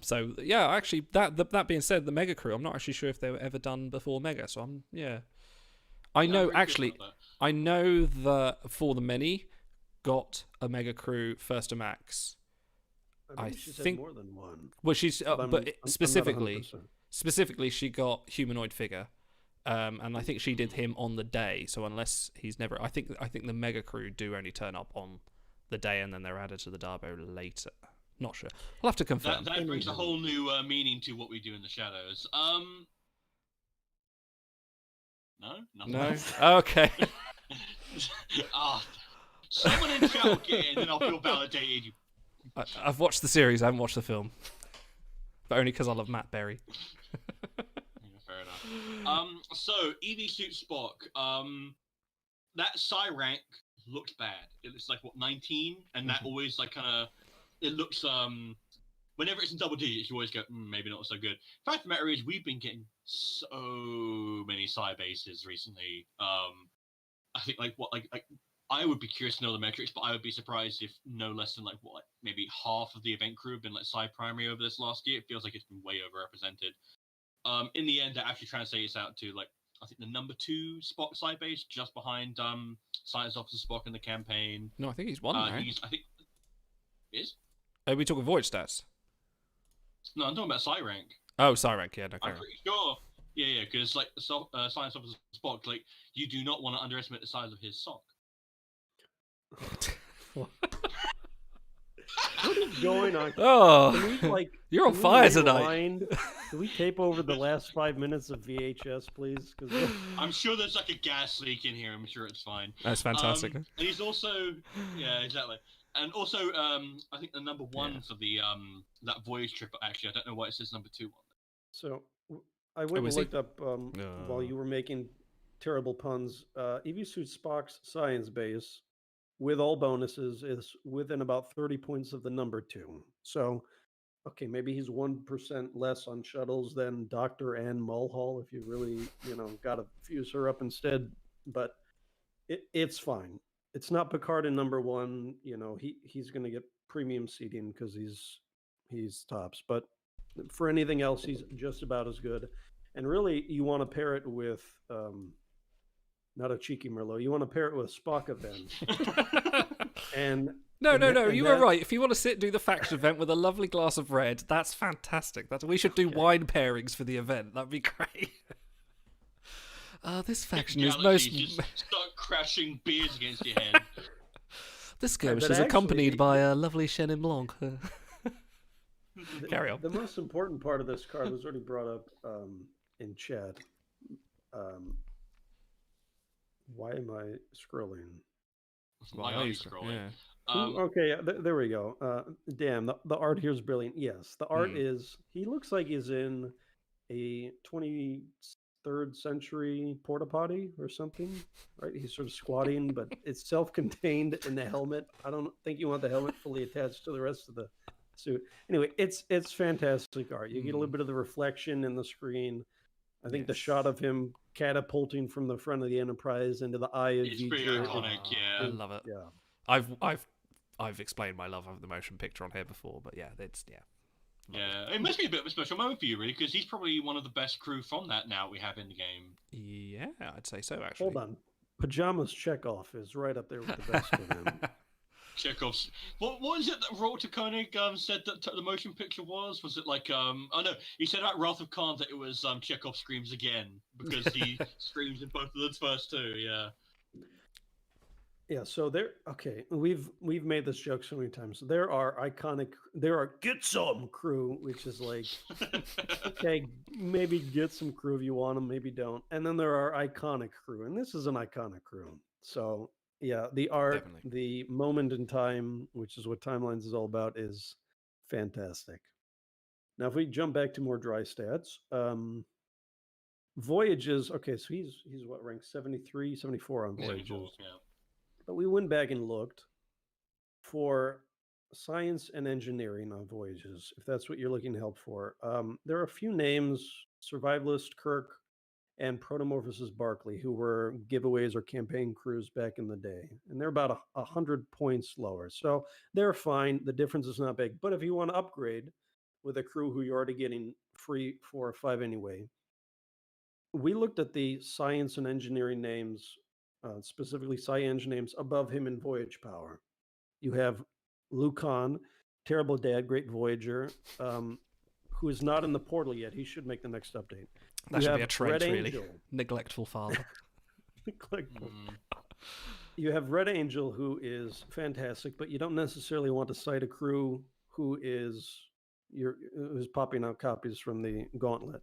So yeah, actually, that being said, the Mega Crew, I'm not actually sure if they were ever done before Mega. So I know that for the many got a Mega Crew first to max. I think more than one. Well, she's but specifically, she got humanoid figure, And I think she did him on the day. So unless he's never, I think the mega crew do only turn up on the day, and then they're added to the Darbo later. Not sure. I'll have to confirm. That brings a whole new meaning to what we do in the shadows. No, nothing. No. Else. Okay. Someone in chat will get in, and I'll feel validated. I've watched the series. I haven't watched the film, but only because I love Matt Berry. Fair enough. So EV Suit Spock. That psi rank looked bad. It looks like 19, and that always like kind of. It looks whenever it's in double digits, you always go maybe not so good. Fact of the matter is, we've been getting so many psi bases recently. I think like I would be curious to know the metrics, but I would be surprised if no less than maybe half of the event crew have been like psi primary over this last year. It feels like it's been way overrepresented. In the end, that actually translates out to I think the number 2 Spock psi base, just behind Science Officer Spock in the campaign. No, I think he's 1, right? I think is. Are we talking voyage stats? No, I'm talking about psi rank. Oh, psi rank, yeah. No, I'm pretty sure. Yeah, because Science Officer Spock, you do not want to underestimate the size of his sock. What is going on? Oh, Can we, you're on fire tonight. Can we tape over the last 5 minutes of VHS, please? I'm sure there's a gas leak in here. I'm sure it's fine. That's fantastic. And he's also, yeah, exactly. And also, I think the number 1 for the that voyage trip. Actually, I don't know why it says number 2 on there. So I went and looked up while you were making terrible puns. EV Suit Spock's science base, with all bonuses, is within about 30 points of the number 2. So, okay, maybe he's 1% less on shuttles than Dr. Ann Mulhall if you really, got to fuse her up instead. But it's fine. It's not Picard in number 1. He's going to get premium seating because he's tops. But for anything else, he's just about as good. And really, you want to pair it with not a cheeky Merlot. You want to pair it with Spock event. No. You were right. If you want to sit and do the faction event with a lovely glass of red, that's fantastic. We should do wine pairings for the event. That'd be great. This faction is most. Just start crashing beers against your head. This skirmish is accompanied by a lovely Chenin Blanc. Carry on. The most important part of this card was already brought up in chat. Why am I scrolling? Why are you scrolling? Yeah. Okay, there we go. Damn, the art here is brilliant. Yes, the art is. He looks like he's in a 23rd century porta potty or something, right? He's sort of squatting, but it's self-contained in the helmet. I don't think you want the helmet fully attached to the rest of the suit. Anyway, it's fantastic art. You get a little bit of the reflection in the screen. I think the shot of him catapulting from the front of the Enterprise into the eye of it's pretty iconic. Yeah, I love it. Yeah, I've explained my love of the motion picture on here before, but yeah, Yeah, it must be a bit of a special moment for you, really, because he's probably one of the best crew from that now we have in the game. Yeah, I'd say so, actually. Hold on. Pajamas Chekhov is right up there with the best of them. Chekhov's. What was it that Walter Koenig said that the motion picture was? Was it oh no, he said about Wrath of Khan that it was Chekhov screams again because he screams in both of the first 2. Yeah. Yeah, so we've made this joke so many times. There are get some crew, which is like, okay, maybe get some crew if you want them, maybe don't. And then there are iconic crew, and this is an iconic crew. So yeah, the art, the moment in time, which is what Timelines is all about, is fantastic. Now, if we jump back to more dry stats, voyages, okay, so he's what, rank 73, 74 on voyages. 74, yeah. But we went back and looked for science and engineering on voyages, if that's what you're looking to help for. There are a few names, Survivalist Kirk and Protomorphosis Barclay, who were giveaways or campaign crews back in the day. And they're about 100 points lower. So they're fine. The difference is not big. But if you want to upgrade with a crew who you're already getting free 4 or 5 anyway, we looked at the science and engineering names, specifically Sci-Eng names above him in voyage power. You have Lucan, Terrible Dad, Great Voyager, who is not in the portal yet. He should make the next update. That You should be have a trait, Red really. Angel. Neglectful father. You have Red Angel, who is fantastic, but you don't necessarily want to cite a crew who's popping out copies from the gauntlet.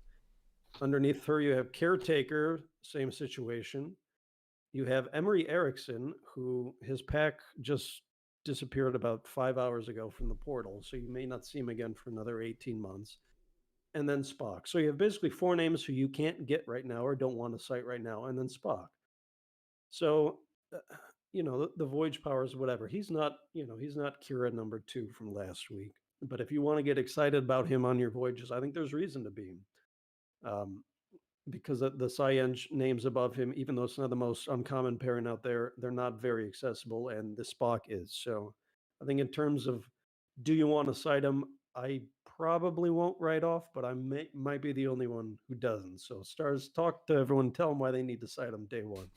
Underneath her, you have Caretaker, same situation. You have Emery Erickson, who his pack just disappeared about 5 hours ago from the portal, so you may not see him again for another 18 months. And then Spock. So you have basically 4 names who you can't get right now or don't want to cite right now, and then Spock. So, the Voyage powers, whatever. He's not Kira number 2 from last week. But if you want to get excited about him on your voyages, I think there's reason to be. Because the Sci-Eng names above him, even though it's not the most uncommon pairing out there, they're not very accessible, and the Spock is. So I think in terms of, do you want to cite him? I probably won't write off, but I might be the only one who doesn't. So Stars, talk to everyone, tell them why they need to cite him day one.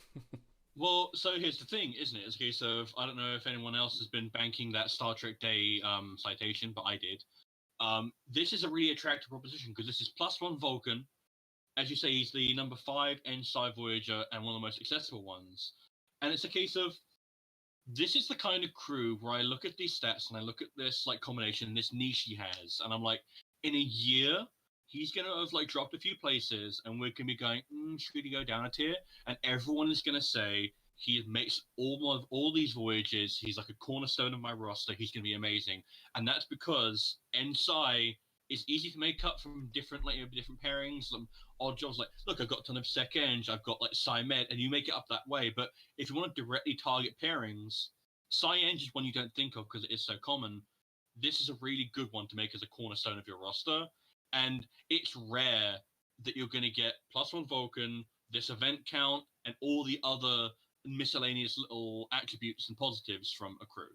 Well, so here's the thing, isn't it? It's a case of, I don't know if anyone else has been banking that Star Trek Day citation, but I did. This is a really attractive proposition because this is +1 Vulcan. As you say, he's the number 5 N-Psi Voyager and one of the most accessible ones. And it's a case of, this is the kind of crew where I look at these stats and I look at this combination, this niche he has, and I'm like, in a year, he's going to have dropped a few places, and we're going to be going, should he go down a tier? And everyone is going to say, he makes all these voyages, he's like a cornerstone of my roster, he's going to be amazing. And that's because N-Psi is easy to make up from different pairings, odd jobs. Look, I've got a ton of Sec-Eng, I've got Sci-Med, and you make it up that way. But if you want to directly target pairings, Sci-Eng is one you don't think of because it is so common. This is a really good one to make as a cornerstone of your roster. And it's rare that you're going to get +1 Vulcan, this event count, and all the other miscellaneous little attributes and positives from a crew.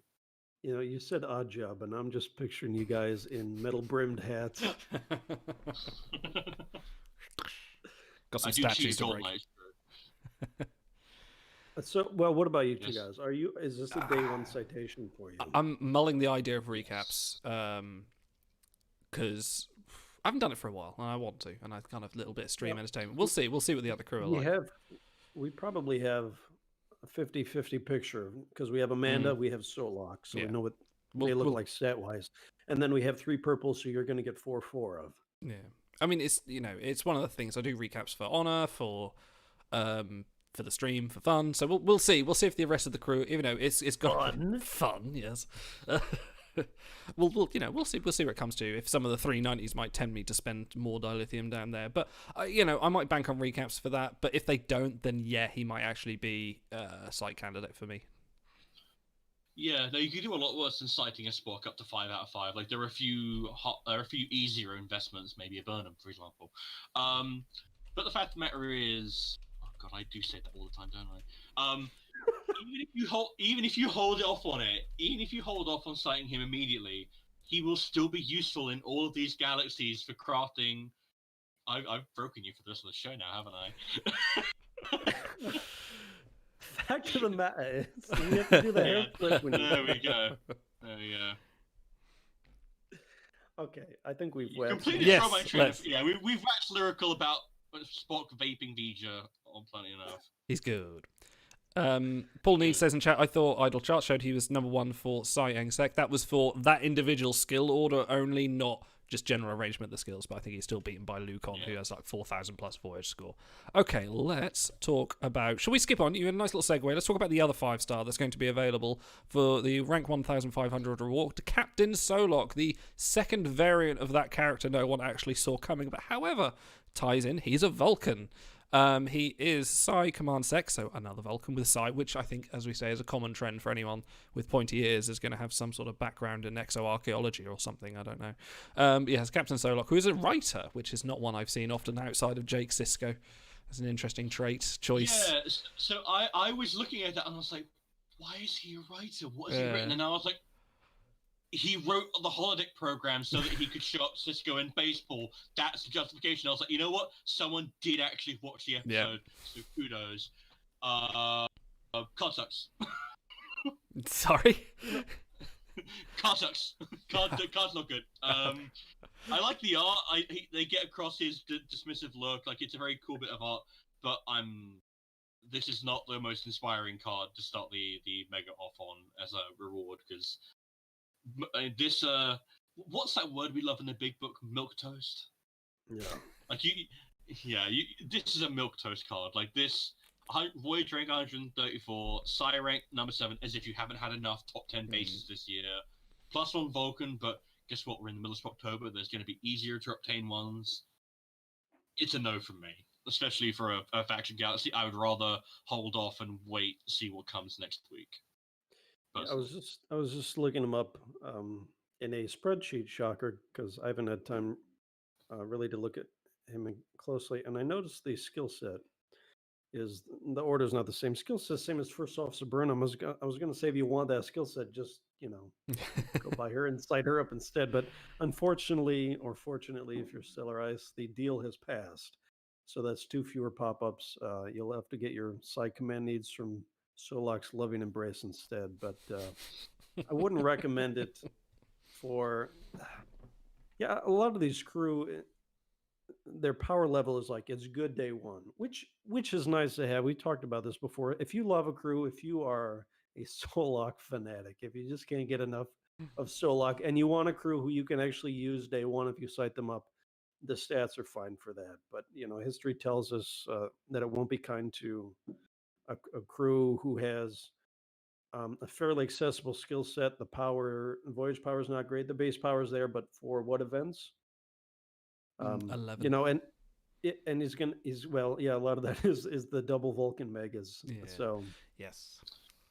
You said odd job, and I'm just picturing you guys in metal-brimmed hats. Got some statues to break. So, well, what about you two guys? Is this a day one citation for you? I'm mulling the idea of recaps because I haven't done it for a while, and I want to, and I kind of a little bit of stream entertainment. We'll see what the other crew are like. We probably have a 50-50 picture because we have Amanda, we have Solok, so we know what they look like stat-wise, and then we have 3 purples, so you're going to get 4 of. Yeah, I mean it's one of the things I do recaps for honor, for the stream, for fun. So we'll see if the rest of the crew, even though it's got fun, yes. We'll see what it comes to. If some of the 390s might tempt me to spend more dilithium down there, but I might bank on recaps for that. But if they don't, then he might actually be a site candidate for me. Yeah, no, you could do a lot worse than citing a Spock up to 5 out of 5. There are a few easier investments, maybe a Burnham, for example. But the fact of the matter is, oh god, I do say that all the time, don't I? Even if you hold off on citing him immediately, he will still be useful in all of these galaxies for crafting. I've broken you for the rest of the show now, haven't I? Back to the matter. We have to do the hair flip when there we go. There we go. Okay, I think we've waxed. Completely throw my train of, we've waxed lyrical about Spock vaping Vija on Plenty Enough. He's good. Paul Need says in chat, I thought Idle Chart showed he was number 1 for Sci-Eng Sec. That was for that individual skill order only, not just general arrangement of the skills, but I think he's still beaten by Lucon, who has 4,000 plus voyage score. Okay, let's talk about... Shall we skip on? You had a nice little segue. Let's talk about the other 5-star that's going to be available for the rank 1,500 reward to Captain Solok, the second variant of that character no one actually saw coming, but however, ties in, he's a Vulcan. He is Psi Command Sec, so another Vulcan with Psi, which I think, as we say, is a common trend for anyone with pointy ears, is going to have some sort of background in exoarchaeology or something, I don't know. Yes, Captain Solok, who is a writer, which is not one I've seen often outside of Jake Sisko. That's an interesting trait, choice. Yeah, so I was looking at that and I was like, why is he a writer? What has he written? And I was like, he wrote the holodeck program so that he could show up Cisco in baseball. That's the justification. I was like, you know what? Someone did actually watch the episode, so kudos. Card sucks. Sorry? Card sucks. Card's not good. I like the art. They get across his dismissive look. Like, it's a very cool bit of art. But this is not the most inspiring card to start the Mega off on as a reward, because this what's that word we love in the big book? Milk toast. Yeah. Like this is a milk toast card. Like this, Voyage rank 134, Psi rank number 7, as if you haven't had enough top 10 bases this year. +1 Vulcan, but guess what? We're in the middle of Spocktober. There's going to be easier to obtain ones. It's a no from me, especially for a faction galaxy. I would rather hold off and wait, see what comes next week. I was just looking him up in a spreadsheet, shocker, because I haven't had time really to look at him closely, and I noticed the skill set is the order is not the same skill set, same as First Officer Burnham. I was going to say if you want that skill set, just go by her and cite her up instead. But unfortunately, or fortunately, if you're Stellar Ice, the deal has passed. So that's 2 fewer pop-ups. You'll have to get your side command needs from Solok's loving embrace instead. But I wouldn't recommend it for. Yeah, a lot of these crew, their power level is like it's good day one, which is nice to have. We talked about this before. If you love a crew, if you are a Solok fanatic, if you just can't get enough of Solok and you want a crew who you can actually use day one if you cite them up, the stats are fine for that. But history tells us that it won't be kind to a crew who has a fairly accessible skill set. The voyage power is not great. The base power is there, but for what events? 11. And a lot of that is the double Vulcan megas. Yeah. So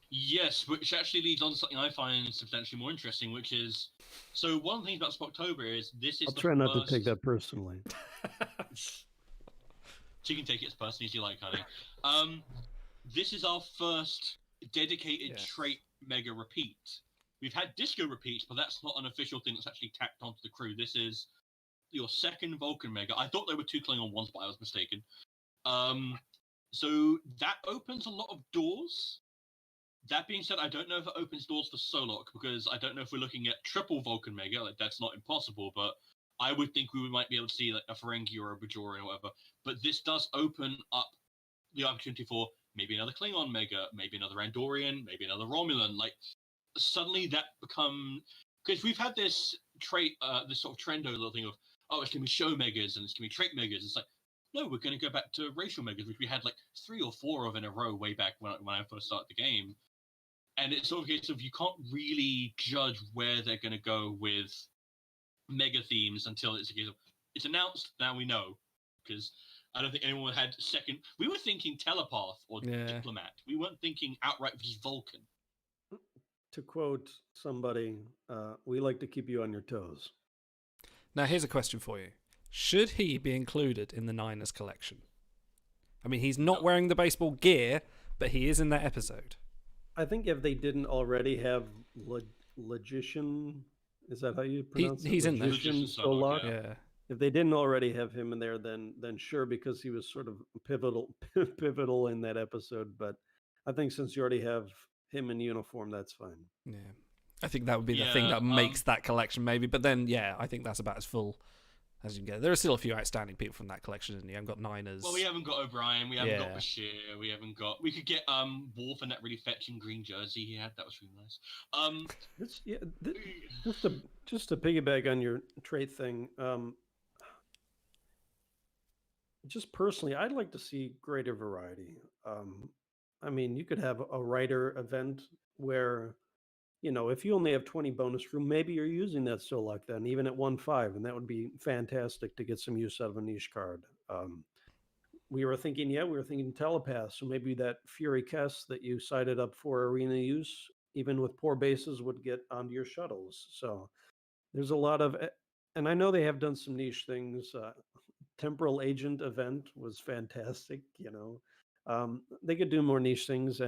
yes, which actually leads on to something I find substantially more interesting, which is, so one of the things about Spocktober is this is. I'll try not to take that personally. So you can take it as personally as you like, honey. This is our first dedicated trait mega repeat. We've had disco repeats, but that's not an official thing that's actually tacked onto the crew. This is your second Vulcan mega. I thought there were 2 Klingon ones, but I was mistaken. So that opens a lot of doors. That being said, I don't know if it opens doors for Solok, because I don't know if we're looking at triple Vulcan mega. Like, that's not impossible, but I would think we might be able to see like a Ferengi or a Bajoran or whatever. But this does open up the opportunity for maybe another Klingon mega, maybe another Andorian, maybe another Romulan. Like, suddenly that become, because we've had this trait, this sort of trendo little thing of, oh, it's going to be show megas and it's going to be trait megas. It's like, no, we're going to go back to racial megas, which we had like 3 or 4 of in a row way back when I first started the game. And it's sort of a case of you can't really judge where they're going to go with mega themes until it's a case of, it's announced, now we know. Because I don't think anyone had second. We were thinking telepath or diplomat. We weren't thinking outright just Vulcan. To quote somebody, we like to keep you on your toes. Now, here's a question for you. Should he be included in the Niners collection? I mean, he's not wearing the baseball gear, but he is in that episode. I think if they didn't already have Logician, is that how you pronounce it? He's in there. Logician Solok. Yeah. If they didn't already have him in there, then sure, because he was sort of pivotal in that episode. But I think since you already have him in uniform, that's fine. Yeah. I think that would be the thing that makes that collection, maybe. But then, I think that's about as full as you can get. There are still a few outstanding people from that collection, isn't you? Haven't got Niners. Well, we haven't got O'Brien. We haven't got Bashir. We haven't got. We could get Worf in that really fetching green jersey he had. That was really nice. Just to piggyback on your trait thing. Just personally, I'd like to see greater variety. I mean, you could have a writer event where, if you only have 20 bonus crew, maybe you're using that Solok then, even at 1.5, and that would be fantastic to get some use out of a niche card. We were thinking telepath, so maybe that Fury Kess that you cited up for arena use, even with poor bases, would get onto your shuttles. So there's a lot of, and I know they have done some niche things. Temporal Agent event was fantastic. They could do more niche things,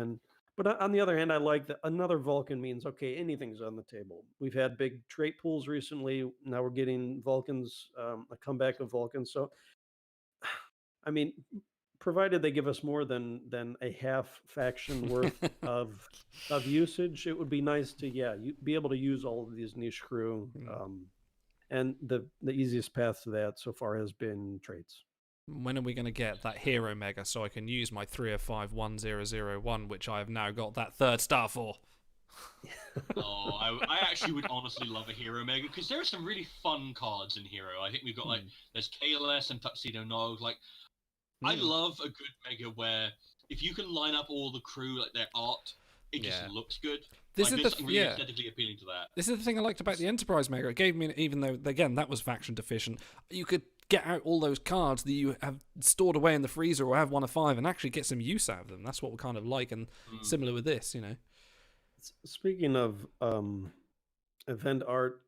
but on the other hand, I like that another Vulcan means, okay, anything's on the table. We've had big trait pools recently. Now we're getting Vulcans, a comeback of Vulcans. So, I mean, provided they give us more than a half faction worth of usage, it would be nice to be able to use all of these niche crew. And the easiest path to that so far has been traits. When are we going to get that hero mega so I can use my 3051001, which I have now got that third star for? Oh, I actually would honestly love a hero mega, because there are some really fun cards in hero. I think we've got like there's KLS and Tuxedo Nog. Like, I love a good mega where if you can line up all the crew, like their art, it just looks good. This like, is there's the something really aesthetically appealing to that. This is the thing I liked about the Enterprise mega. It gave me, even though again that was faction deficient, you could get out all those cards that you have stored away in the freezer or have one of 5 and actually get some use out of them. That's what we kind of like, and similar with this, you know. Speaking of event art,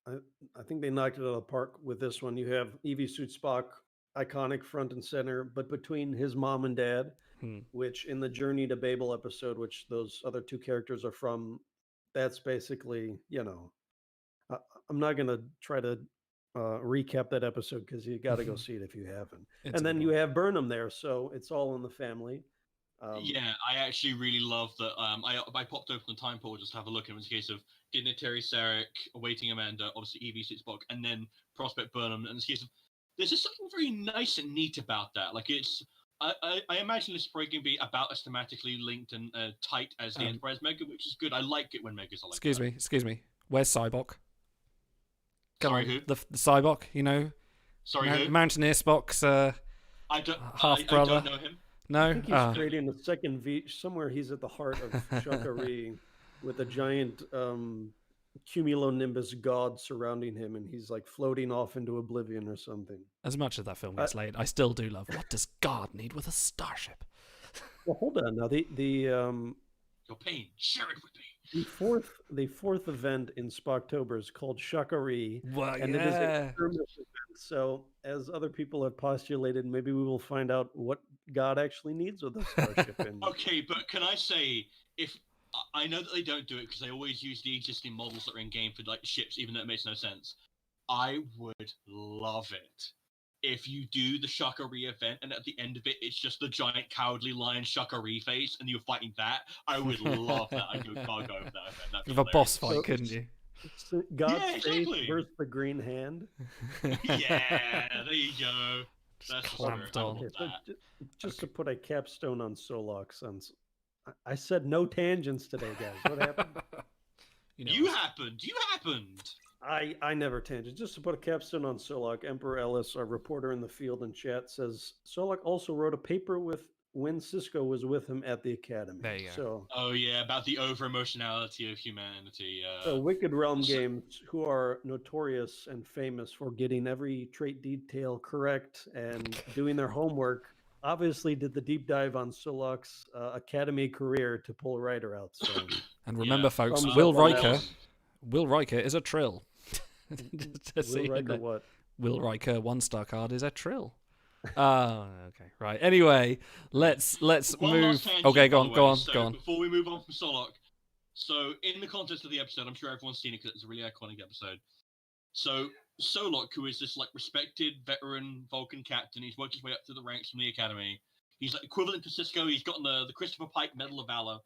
I think they knocked it out of the park with this one. You have EV Suit Spock, iconic front and center, but between his mom and dad, which in the Journey to Babel episode, which those other 2 characters are from, that's basically, you know, I'm not going to try to recap that episode because you got to go see it if you haven't. And then you have Burnham there, so it's all in the family. Yeah, I actually really love that. I popped open the time portal just to have a look, and it was a case of Dignitary Sarek, Awaiting Amanda, obviously EV Suit Spock, and then Prospect Burnham. And it's a case of there's just something very nice and neat about that. Like, it's I imagine this probably can be about as thematically linked and tight as the Enterprise mega, which is good. I like it when megas are like that. Excuse me. Where's Cybok? Sorry, who? The Cybok, you know. Sorry, who? Mountaineer Spock's half brother. I don't know him. No, I think he's creating a second V somewhere. He's at the heart of Shakari with a giant cumulonimbus god surrounding him, and he's like floating off into oblivion or something. As much as that film gets laid, I still do love. What does God need with a starship? Well, hold on now. Your pain, share it with me. The fourth event in Spocktober is called Shakari, Well, and it is a skirmish event. So, as other people have postulated, maybe we will find out what God actually needs with a starship. Okay, but can I say, if I know that they don't do it because they always use the existing models that are in game for like ships, even though it makes no sense. I would love it if you do the Shakari event, and at the end of it, it's just the giant cowardly lion Shakari face, and you're fighting that. I would love that. I'd go cargo over that event. With a boss fight, couldn't you? God's face versus the green hand. Yeah, there you go. That's clamped on. Okay, so just to put a capstone on Solok, since I said no tangents today, guys. What happened? You happened. I never tangent. Just to put a capstone on Solok, Emperor Ellis, our reporter in the field and chat, says Solok also wrote a paper when Cisco was with him at the Academy. There you go. Oh yeah, about the over-emotionality of humanity. So Wicked Realm Games, who are notorious and famous for getting every trait detail correct and doing their homework, obviously did the deep dive on Solok's Academy career to pull Ryder out. So. And remember, folks, Will Riker is a trill. Will Riker what? Will Riker 1-star card is a trill. Okay, right. Anyway, let's move. Okay, go on. Before we move on from Solok, so in the context of the episode, I'm sure everyone's seen it because it's a really iconic episode. So Solok, who is this like respected veteran Vulcan captain, he's worked his way up through the ranks from the Academy. He's like equivalent to Cisco. He's gotten the Christopher Pike Medal of Valor,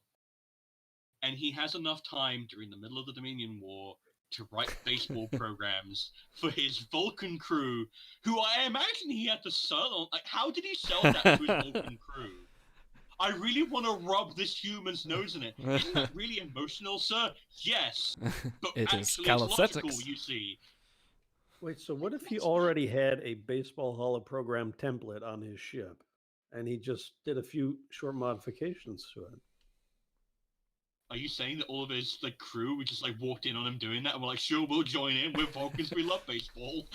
and he has enough time during the middle of the Dominion War to write baseball programs for his Vulcan crew, who I imagine he had to sell on. Like, how did he sell that to his Vulcan crew? I really want to rub this human's nose in it. Isn't that really emotional, sir? Yes. But It actually, is it's logical, calisthenics. you see. Wait, so what if he already had a baseball holoprogram template on his ship, and he just did a few short modifications to it? Are you saying that all of his crew we just walked in on him doing that and we're like, sure, we'll join in. We're Vulcans, we love baseball.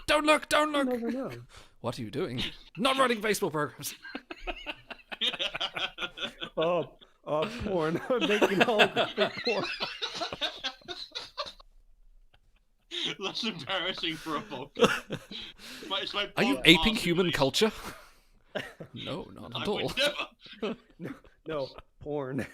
Don't look! You never know. What are you doing? Not writing baseball programs. Oh, porn. Making holographic porn. That's embarrassing for a Vulcan. Are you aping human culture? No, not at all. Never. No, porn.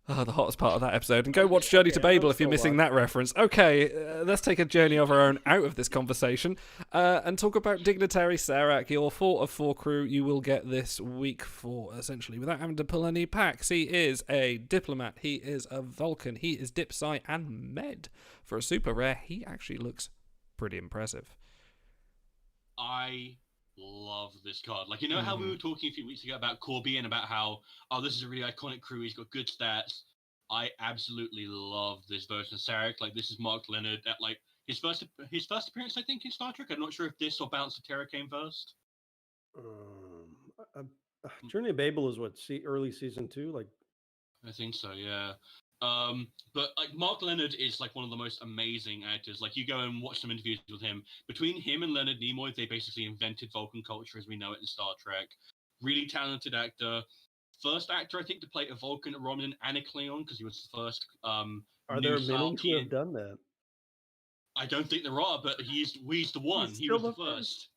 Oh, the hottest part of that episode. And go watch Journey to Babel if you're missing that reference. Okay, let's take a journey of our own out of this conversation and talk about Dignitary Sarek, your 4 of 4 crew you will get this week 4, essentially, without having to pull any packs. He is a diplomat. He is a Vulcan. He is Dip Psi and Med. For a super rare, he actually looks pretty impressive. I love this card. Like, you know how we were talking a few weeks ago about Corby and about how, oh, this is a really iconic crew, he's got good stats. I absolutely love this version of Sarek. Like, this is Mark Leonard at, like, his first appearance, I think, in Star Trek. I'm not sure if this or Bounce to Terra came first. Journey of Babel is what, early season 2? Like, I think so, yeah. But like Mark Leonard is like one of the most amazing actors. Like, you go and watch some interviews with him. Between him and Leonard Nimoy, they basically invented Vulcan culture as we know it in Star Trek. Really talented actor. First actor, I think, to play a Vulcan, a Romulan, and a Klingon, because he was the first. Are there many who have done that? I don't think there are, but he's the one. He was the first.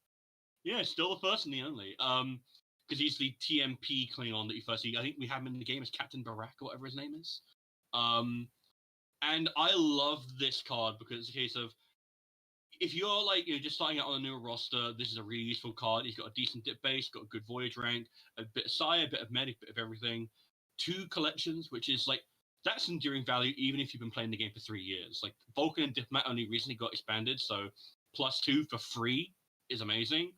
Yeah, still the first and the only. Because he's the TMP Klingon that you first see. I think we have him in the game as Captain Barak or whatever his name is. And I love this card because it's a case of, if you're like, you know, just starting out on a new roster, this is a really useful card. He's got a decent dip base, got a good voyage rank, a bit of Psi, a bit of medic, a bit of everything. 2 collections, which is like, that's enduring value even if you've been playing the game for 3 years. Like, Vulcan and Diplomat only recently got expanded, so +2 for free is amazing.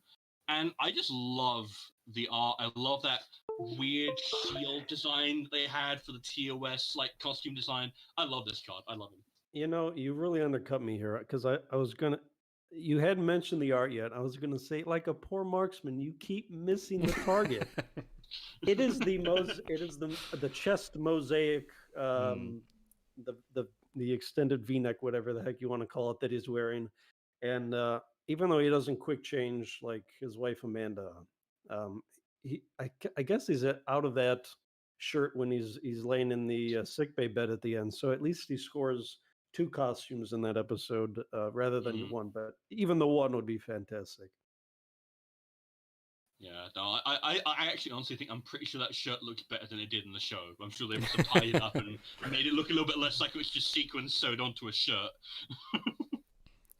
And I just love the art. I love that weird shield design they had for the TOS, like, costume design. I love this card. I love him. You know, you really undercut me here, because I was gonna. You hadn't mentioned the art yet. I was gonna say, like a poor marksman, you keep missing the target. It is the most. It is the chest mosaic, the extended V-neck, whatever the heck you want to call it, that he's wearing, and even though he doesn't quick change like his wife Amanda, I guess he's out of that shirt when he's laying in the sickbay bed at the end. So at least he scores 2 costumes in that episode rather than 1. But even the 1 would be fantastic. Yeah, no, I actually honestly think I'm pretty sure that shirt looks better than it did in the show. I'm sure they must have tied it up and made it look a little bit less like it was just sequins sewed onto a shirt.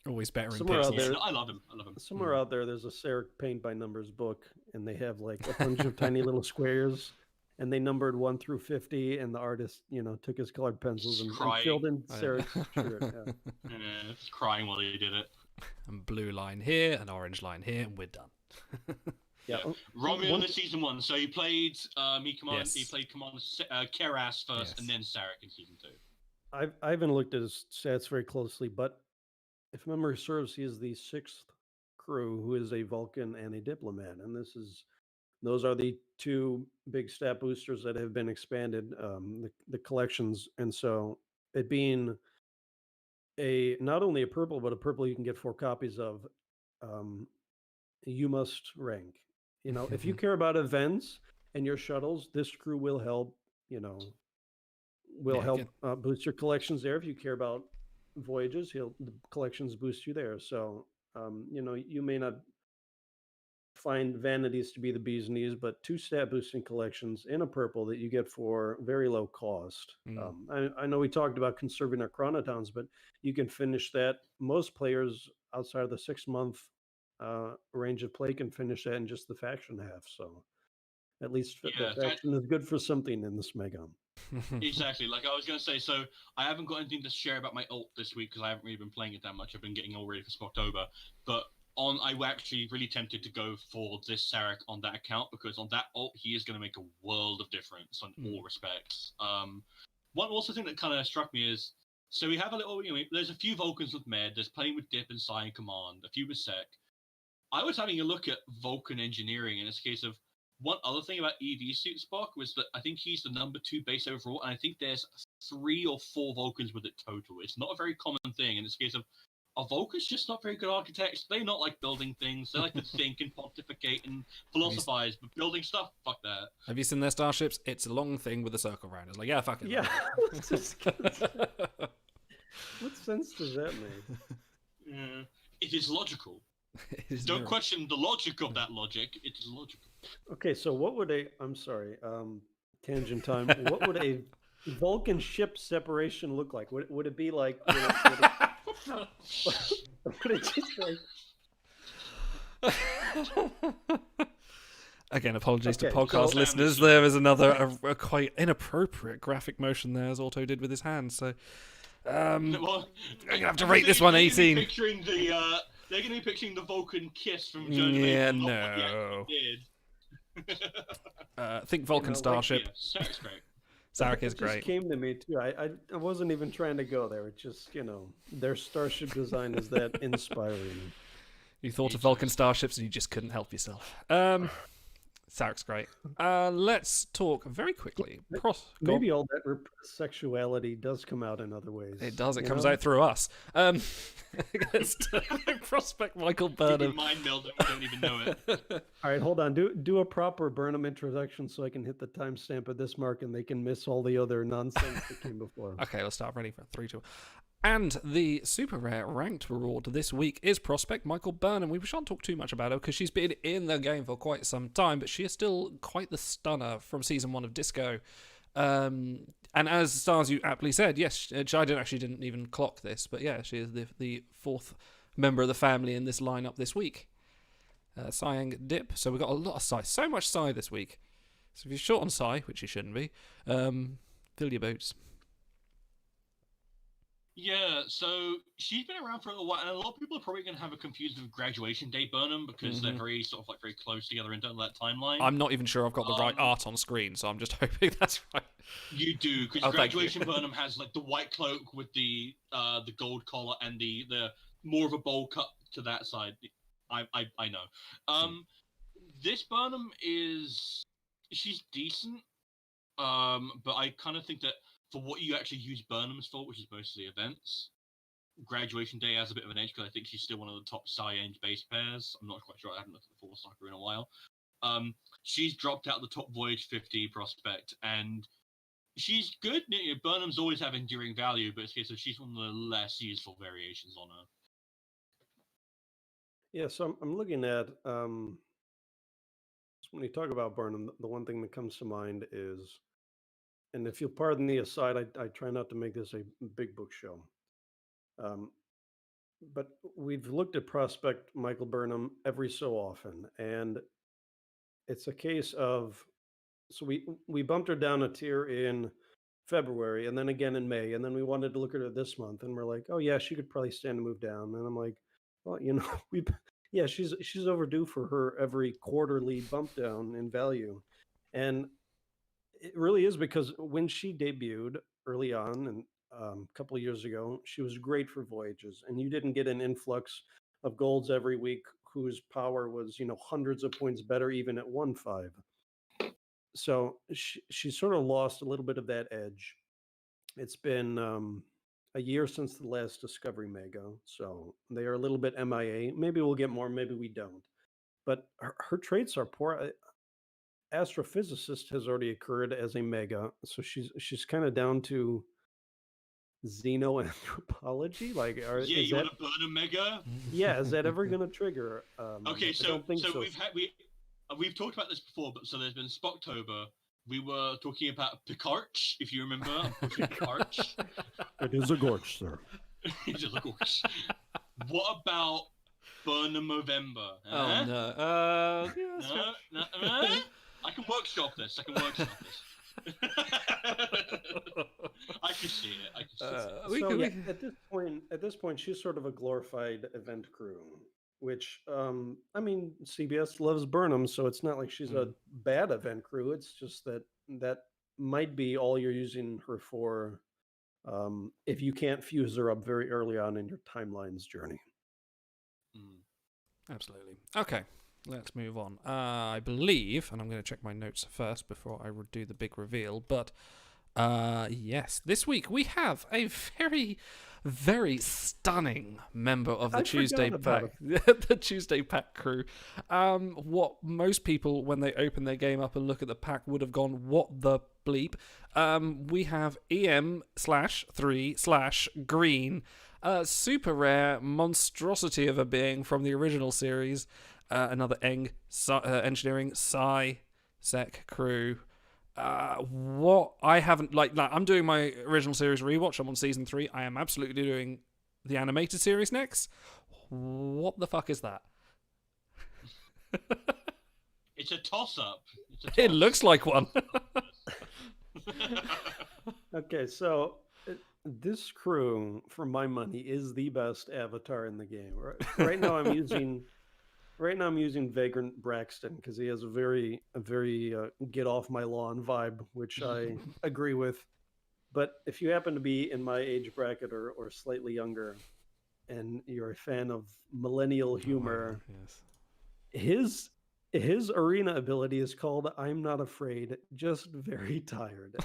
Always better in Somewhere out pixels. there, I love him. Somewhere out there, there's a Sarek paint by numbers book, and they have like a bunch of tiny little squares, and they numbered 1 through 50, and the artist, you know, took his colored pencils and filled in Sarek's shirt. Yeah. Just crying while he did it. And blue line here, an orange line here, and we're done. Yeah. Romulan in season 1. So he played He played Commander Keras first, and then Sarek in season 2. I haven't looked at his stats very closely, but if memory serves, he is the 6th crew who is a Vulcan and a diplomat, and those are the 2 big stat boosters that have been expanded, the collections, and so it being not only a purple, but a purple you can get 4 copies of, you must rank. You know, if you care about events and your shuttles, this crew will help. You know, boost your collections there. If you care about voyages, the collections boost you there. So, you know, you may not find vanities to be the bee's knees, but 2 stat boosting collections in a purple that you get for very low cost. I know we talked about conserving our chronotons, but you can finish that. Most players outside of the 6-month range of play can finish that in just the faction half. So at least the faction is good for something in this mega. Exactly. Like I was going to say, so I haven't got anything to share about my ult this week because I haven't really been playing it that much. I've been getting all ready for Spocktober. But I was actually really tempted to go for this Sarek on that account because on that ult, he is going to make a world of difference on all respects. One also thing that kind of struck me is, so we have a little, you know, there's a few Vulcans with Med, there's plenty with Dip and Psi in command, a few with Sec. I was having a look at Vulcan engineering, and it's a case of, one other thing about EV Suit Spock was that I think he's the number 2 base overall, and I think there's 3 or 4 Vulcans with it total. It's not a very common thing, and it's a case of, are Vulcans just not very good architects? They not like building things. They like to think and pontificate and philosophize, but building stuff, fuck that. Have you seen their starships? It's a long thing with a circle around. It's like, yeah, fuck it. Yeah. What sense does that make? It is logical. Don't question the logic of that logic. It is logical. Okay, so what would I'm sorry, tangent time. What would Vulcan ship separation look like? Would it be like? Would it just like? Again, apologies to Okay, podcast so- listeners. There is another a quite inappropriate graphic motion there, as Auto did with his hand. So, Well, I'm gonna have to rate this one 18. They're going to be picturing the Vulcan kiss from Joan Yeah, Mason, not what he no. actually did. Think Vulcan like, Starship. Yeah, Sarek's great. Sarek is It just great. came to me too. I wasn't even trying to go there. It just their starship design is that inspiring. You thought of Vulcan starships and you just couldn't help yourself. Sarek's great. Let's talk very quickly. Maybe all that repressed sexuality does come out in other ways. It does. It you comes know? out through us. Prospect Michael Burnham. Mind meld and we don't even know it. All right, hold on. Do a proper Burnham introduction so I can hit the timestamp of this mark and they can miss all the other nonsense that came before. Okay, let's start. Ready for 3, 2. And the super rare ranked reward this week is Prospect Michael Burnham. We shan't talk too much about her because she's been in the game for quite some time, but she is still quite the stunner from season 1 of Disco. And as Stars, you aptly said, yes, I didn't even clock this, but yeah, she is the 4th member of the family in this lineup this week. Psyang Dip. So we've got a lot of Psy, so much Psy this week. So if you're short on Psy, which you shouldn't be, fill your boots. Yeah, so she's been around for a little while, and a lot of people are probably going to have a confusion with Graduation Day Burnham because they're very very close together in terms of that timeline. I'm not even sure I've got the right art on screen, so I'm just hoping that's right. You do, because Graduation Burnham has like the white cloak with the gold collar and the more of a bowl cut to that side. I know. This Burnham she's decent, but I kind of think that for what you actually use Burnhams for, which is mostly events, Graduation Day has a bit of an edge because I think she's still one of the top Psy-Eng base pairs. I'm not quite sure. I haven't looked at the Force Soccer in a while. She's dropped out the top Voyage 50 prospect, and she's good. Burnham's always have enduring value, but it's a case of she's one of the less useful variations on her. Yeah, so I'm looking at when you talk about Burnham, the one thing that comes to mind is, and if you'll pardon the aside, I try not to make this a big book show. But we've looked at Prospect Michael Burnham every so often, and it's a case of, so we bumped her down a tier in February, and then again in May, and then we wanted to look at her this month, and we're like, oh yeah, she could probably stand to move down. And I'm like, well, she's overdue for her every quarterly bump down in value, and it really is because when she debuted early on and a couple of years ago, she was great for voyages, and you didn't get an influx of golds every week whose power was hundreds of points better even at 1.5. So she sort of lost a little bit of that edge. It's been a year since the last Discovery Mega, so they are a little bit MIA. Maybe we'll get more, maybe we don't. But her traits are poor. Astrophysicist has already occurred as a Mega, so she's kind of down to xenoanthropology. Like, you want to burn a Mega? Yeah, is that ever going to trigger? Okay, I don't think so. We've talked about this before, but so there's been Spocktober. We were talking about Picard, if you remember. Picard. It is a gorge, sir. It is a gorge. What about Burnham November? Oh no. No. I can workshop this. I can see it. At this point, she's sort of a glorified event crew, which CBS loves Burnham, so it's not like she's a bad event crew. It's just that might be all you're using her for, if you can't fuse her up very early on in your timeline's journey. Absolutely. Okay. Let's move on. I believe, and I'm going to check my notes first before I do the big reveal, but yes, this week we have a very, very stunning member of the Tuesday Pack, the Tuesday Pack crew. What most people, when they open their game up and look at the pack, would have gone, what the bleep? We have EM/3/green, super rare monstrosity of a being from the original series. Another engineering Sec crew. What I haven't like I'm doing my original series rewatch. I'm on season 3. I am absolutely doing the animated series next. What the fuck is that? It's a toss-up. It looks like one. Okay, so this crew, for my money, is the best avatar in the game. Right now, I'm using Vagrant Braxton because he has a very get off my lawn vibe, which I agree with. But if you happen to be in my age bracket or slightly younger, and you're a fan of millennial humor, Yes. his arena ability is called "I'm Not Afraid, Just Very Tired,"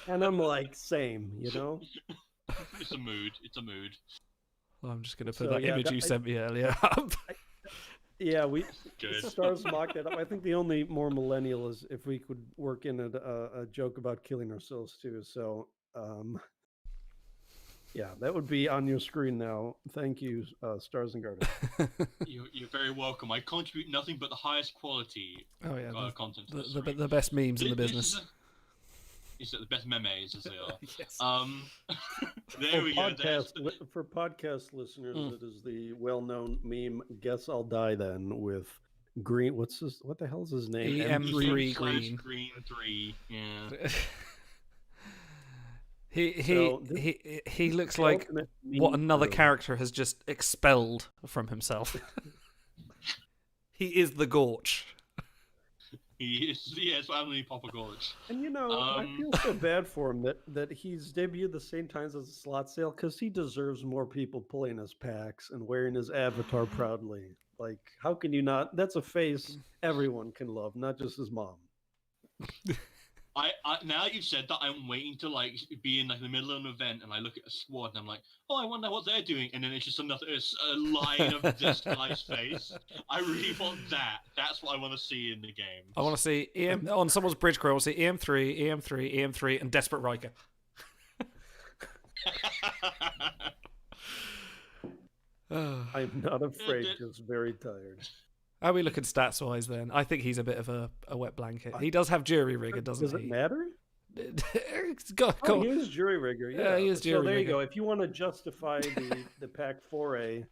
and I'm like, same, you know. It's a mood. It's a mood. Well, I'm just gonna put that image you sent me earlier up. Yeah, Good. Stars mocked it up. I think the only more millennial is if we could work in a joke about killing ourselves too. So, yeah, that would be on your screen now. Thank you, Stars and Garden. You're very welcome. I contribute nothing but the highest quality content. To The best memes in the business. Is the best memes as they are. Yes. There we go. For podcast listeners, it is the well-known meme. Guess I'll die then with green. What the hell is his name? EM3 Green. Green 3. Yeah. He looks like what another character has just expelled from himself. He is the Gorch. He is, yes, family Papa Gorge. And I feel so bad for him that he's debuted the same times as a slot sale because he deserves more people pulling his packs and wearing his avatar proudly. Like, how can you not? That's a face everyone can love, not just his mom. I now that you've said that, I'm waiting to be in the middle of an event and I look at a squad and I'm like, oh, I wonder what they're doing, and then it's just a line of this guy's face. I really want that. That's what I want to see in the game. I want to see on someone's bridge crew. I want to see EM3, and Desperate Riker. I'm not afraid, just very tired. How are we looking stats-wise then? I think he's a bit of a wet blanket. He does have jury rigger, doesn't he? Does it matter? Go. He is jury rigger. Yeah, he is jury rigger. So there you go. If you want to justify the pack 4A,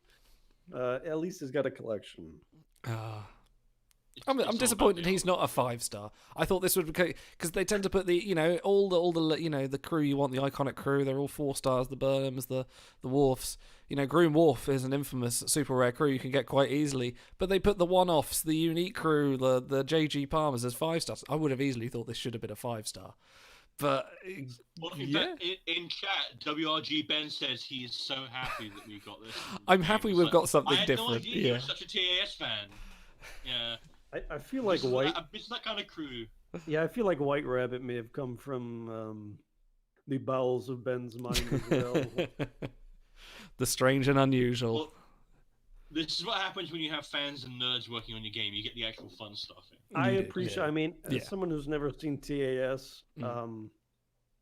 at least he's got a collection. I'm disappointed he's not a 5-star. I thought this would be because they tend to put all the crew you want, the iconic crew. They're all 4 stars. The Burnhams, the Worfs. Groom Worf is an infamous super rare crew you can get quite easily. But they put the one-offs, the unique crew, the JG Palmers as 5 stars. I would have easily thought this should have been a 5-star. But well, in fact, in chat, WRG Ben says he is so happy that we got this. I'm happy we've got something different. I had no idea you were such a TAS fan. Yeah. I feel like White. It's that kind of crew. Yeah, I feel like White Rabbit may have come from the bowels of Ben's mind as well. The strange and unusual. Well, this is what happens when you have fans and nerds working on your game. You get the actual fun stuff in. I appreciate. Yeah. I mean, as someone who's never seen TAS,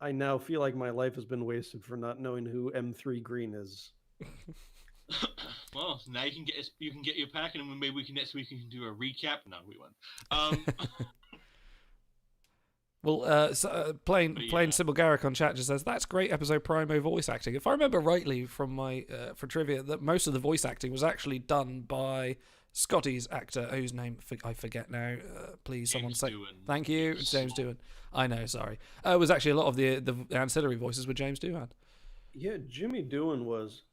I now feel like my life has been wasted for not knowing who M3 Green is. Well, now you can get your pack, and maybe next week we can do a recap. No, we won't. Well, plain Sybil Garrick on chat just says that's great episode Primo voice acting. If I remember rightly from my for trivia, that most of the voice acting was actually done by Scotty's actor, whose name I forget now. Please, someone say. Thank you, James Doohan. I know, sorry. It was actually a lot of the ancillary voices with James Doohan. Yeah, Jimmy Doohan was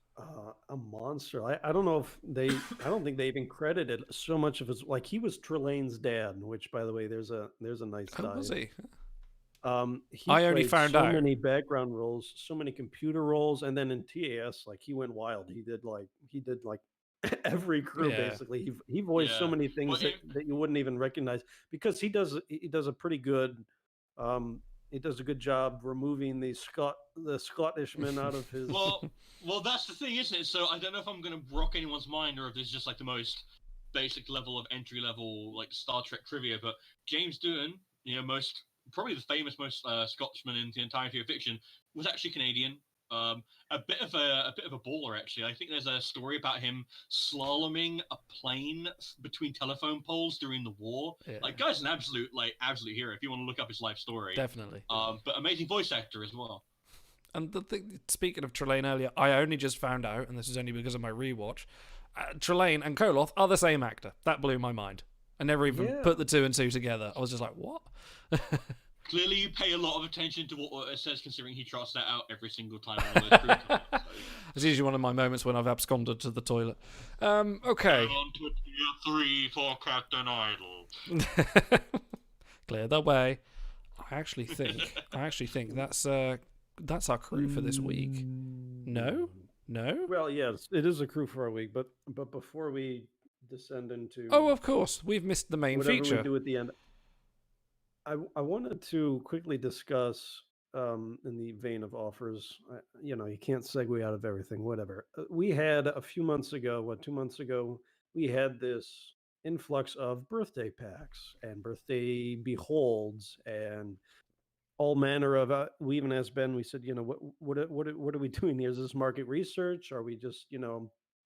a monster. I don't know if I don't think they even credited so much of his, he was Trelane's dad, which, by the way, there's a nice dive. Was he? I only found out so many background roles, so many computer roles, and then in TAS, he went wild. He did every crew basically. He voiced so many things that you wouldn't even recognize because he does a pretty good. He does a good job removing the Scottishman out of his. Well, that's the thing, isn't it? So I don't know if I'm going to rock anyone's mind or if this is just the most basic level of entry level Star Trek trivia. But James Doohan, probably the famous most Scotsman in the entirety of fiction, was actually Canadian. A bit of a baller actually. I think there's a story about him slaloming a plane between telephone poles during the war. Yeah. Like, guy's an absolute hero. If you want to look up his life story, Definitely. But amazing voice actor as well. And speaking of Trelane earlier, I only just found out, and this is only because of my rewatch, Trelane and Koloth are the same actor. That blew my mind. I never even put the two and two together. I was just like, what? Clearly, you pay a lot of attention to what it says, considering he trots that out every single time. On those crew times, so. It's usually one of my moments when I've absconded to the toilet. Okay. On to tier 3 for Captain Idle. Clear the way. I actually think that's our crew for this week. No? Well, yes, it is a crew for a week, but before we descend into of course, we've missed the main whatever feature. we do at the end, I wanted to quickly discuss, in the vein of offers. You can't segue out of everything. Whatever. We had a few months ago, 2 months ago, we had this influx of birthday packs and birthday beholds and all manner of. We even asked Ben. We said, what are we doing here? Is this market research? Are we just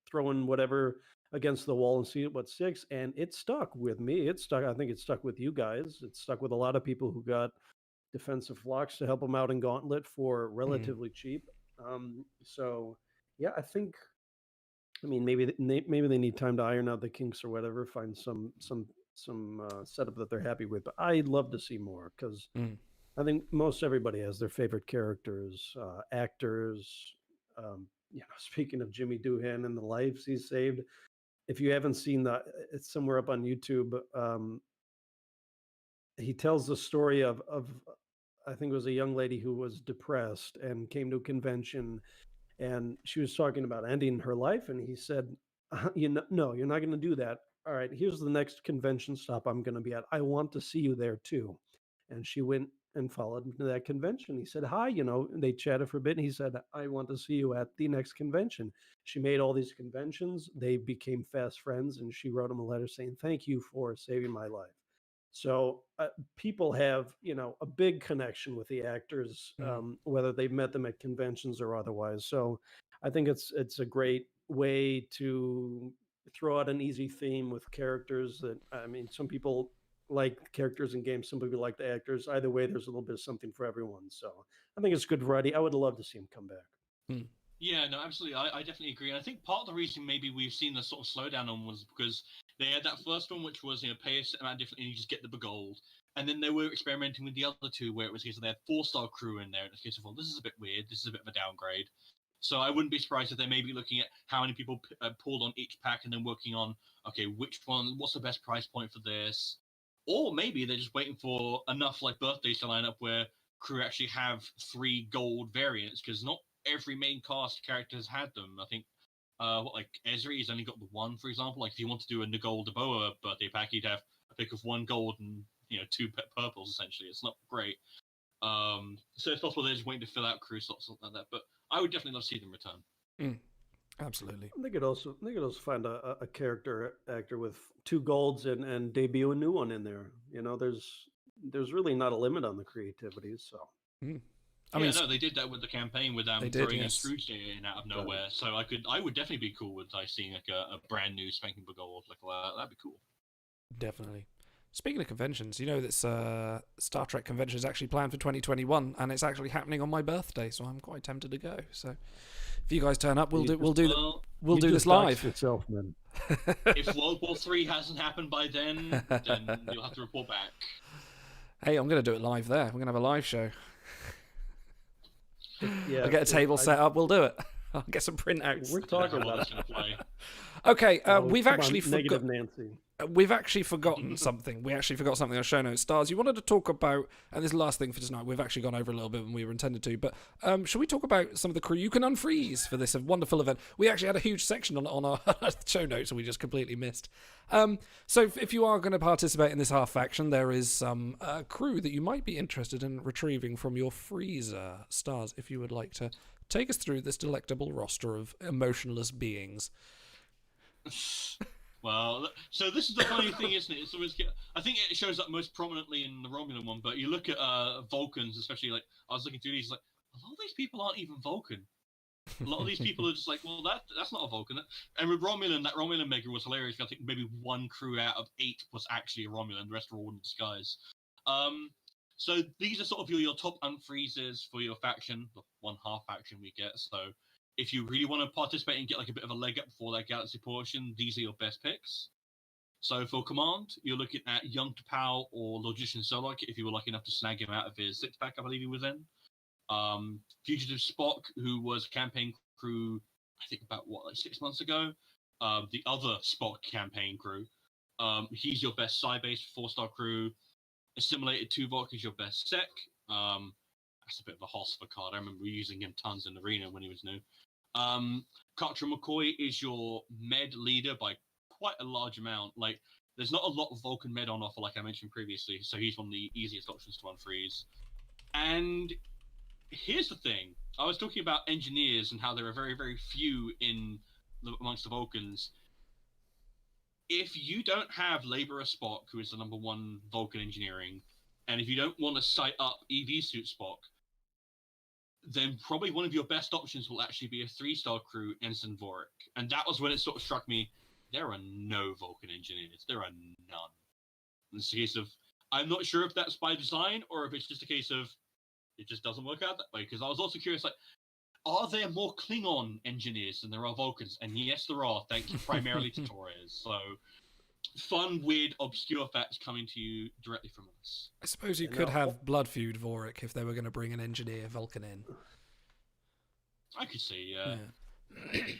throwing whatever against the wall and see what sticks? And it stuck with me. It stuck. I think it stuck with you guys. It stuck with a lot of people who got defensive flocks to help them out in Gauntlet for relatively cheap. So yeah, I think. I mean, maybe they need time to iron out the kinks or whatever. Find some setup that they're happy with. But I'd love to see more because. I think most everybody has their favorite characters, actors. Speaking of Jimmy Doohan and the lives he saved, if you haven't seen that, it's somewhere up on YouTube. He tells the story of I think it was a young lady who was depressed and came to a convention, and she was talking about ending her life, and he said, "No, you're not going to do that. All right, here's the next convention stop I'm going to be at. I want to see you there too." And she went and followed him to that convention. He said, "Hi," they chatted for a bit. And he said, "I want to see you at the next convention." She made all these conventions. They became fast friends. And she wrote him a letter saying, "Thank you for saving my life." So people have, a big connection with the actors, whether they've met them at conventions or otherwise. So I think it's a great way to throw out an easy theme with characters that, some people like characters in games, some people like the actors. Either way, there's a little bit of something for everyone. So I think it's good variety. I would love to see him come back. Yeah, no, absolutely. I definitely agree. And I think part of the reason maybe we've seen the sort of slowdown on was because they had that first one, which was, pay a certain amount differently and you just get the gold. And then they were experimenting with the other two, where it was a case of they had 4-star crew in there. And it's a case of, well, this is a bit weird. This is a bit of a downgrade. So I wouldn't be surprised if they may be looking at how many people pulled on each pack and then working on, okay, which one, what's the best price point for this? Or maybe they're just waiting for enough birthdays to line up where crew actually have 3 gold variants, because not every main cast character has had them. I think Ezri has only got the one, for example. Like if you want to do a Nagol Deboa birthday pack, you'd have a pick of 1 gold and 2 purples essentially. It's not great. So it's possible they're just waiting to fill out crew slots, something like that. But I would definitely love to see them return. Absolutely. They could also find a character actor with 2 golds and debut a new one in there. There's really not a limit on the creativity. So. They did that with the campaign with throwing a Scrooge in out of nowhere. So I would definitely be cool with seeing a brand new spanking gold like that. That'd be cool. Definitely. Speaking of conventions, this Star Trek convention is actually planned for 2021, and it's actually happening on my birthday, so I'm quite tempted to go. So if you guys turn up, we'll do this live. Yourself, man. If World War III hasn't happened by then you'll have to report back. Hey, I'm going to do it live there. We're going to have a live show. Yeah, I'll get a table set up. We'll do it. I'll get some printouts. We're talking about it. Okay, we've actually negative Nancy. We've actually forgotten something. We actually forgot something on show notes. Stars, you wanted to talk about, and this is the last thing for tonight. We've actually gone over a little bit than we were intended to, but should we talk about some of the crew you can unfreeze for this wonderful event? We actually had a huge section on our show notes, and we just completely missed. So if you are going to participate in this half faction, there is some crew that you might be interested in retrieving from your freezer. Stars, if you would like to take us through this delectable roster of emotionless beings. Well, so this is the funny thing, isn't it? It's always, I think it shows up most prominently in the Romulan one, but you look at Vulcans, especially, I was looking through these, a lot of these people aren't even Vulcan. A lot of these people are just like, well, that's not a Vulcan. And with Romulan, that Romulan Mega was hilarious. I think maybe one crew out of 8 was actually a Romulan. The rest were all in disguise. So these are sort of your top unfreezes for your faction, the one half faction we get. So if you really want to participate and get like a bit of a leg up before that galaxy portion, these are your best picks. So for command, you're looking at Young T'Pau or Logician Solok, if you were lucky enough to snag him out of his 6-pack, I believe he was in. Fugitive Spock, who was campaign crew, I think about, like 6 months ago? The other Spock campaign crew. He's your best Psi-based 4-star crew. Assimilated Tuvok is your best sec. That's a bit of a hoss for card. I remember using him tons in Arena when he was new. Katra McCoy is your med leader by quite a large amount. Like, there's not a lot of Vulcan med on offer, like I mentioned previously, so he's one of the easiest options to unfreeze. And here's the thing. I was talking about engineers and how there are very, very few amongst the Vulcans. If you don't have Laborer Spock, who is the #1 Vulcan engineering, and if you don't want to sight up EV Suit Spock, then probably one of your best options will actually be a 3-star crew, Ensign Vorik. And that was when it sort of struck me, there are no Vulcan engineers. There are none. And it's a case of, I'm not sure if that's by design or if it's just a case of, it just doesn't work out that way. Because I was also curious, like, are there more Klingon engineers than there are Vulcans? And yes, there are, thanks primarily to Torres. So, fun, weird, obscure facts coming to you directly from us. I suppose you could have Blood Feud Vorik if they were going to bring an engineer Vulcan in. I could see,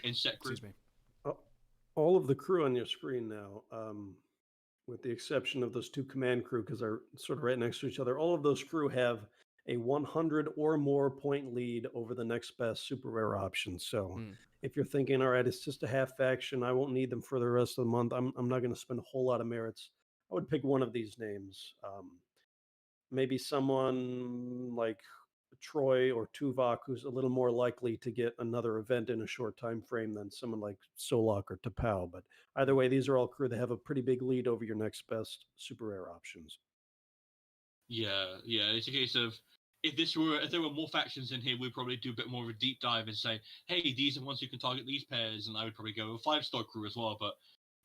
Insect group. Excuse me. All of the crew on your screen now, with the exception of those 2 command crew, because they're sort of right next to each other, all of those crew have a 100 or more point lead over the next best super rare option. So if you're thinking, all right, it's just a half faction, I won't need them for the rest of the month, I'm not going to spend a whole lot of merits, I would pick one of these names. Maybe someone like Troy or Tuvok, who's a little more likely to get another event in a short time frame than someone like Solok or T'Pau. But either way, these are all crew that have a pretty big lead over your next best super rare options. Yeah, it's a case of, if there were more factions in here, we'd probably do a bit more of a deep dive and say, hey, these are ones who can target these pairs, and I would probably go with a 5-star crew as well. But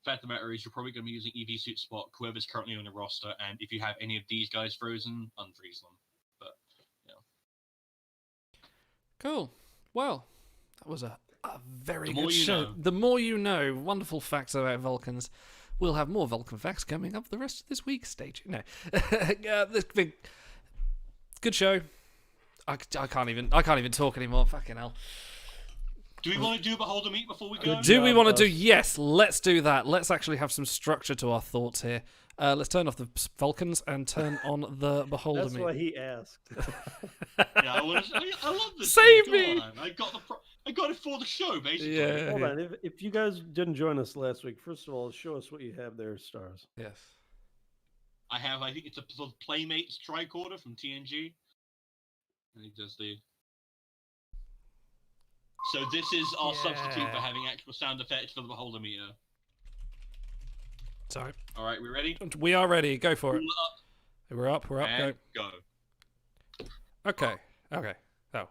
fact of the matter is, you're probably going to be using EV Suit Spock, whoever's currently on the roster, and if you have any of these guys frozen, unfreeze them. But Cool. Well, that was a very The more good you show. know. The more you know. Wonderful facts about Vulcans. We'll have more Vulcan facts coming up the rest of this week. Stay tuned. No, good show. I can't even talk anymore. Fucking hell. do we want to do Beholder Meat before we go? Do we want to do? Yes, let's do that. Let's actually have some structure to our thoughts here. Let's turn off the Vulcans and turn on the Beholder That's Meat. why he asked. Yeah, I love this. Save thing. me! Come on. I got it for the show, basically. Yeah. Hold on. If you guys didn't join us last week, first of all, show us what you have there, Stars. Yes. I think it's a Playmates tricorder from TNG. I think that's the... So this is our substitute for having actual sound effects for the Beholder Meter. Sorry. All right, we ready? We are ready. Go for it. Pull We're up. and Go. go. Okay. Oh.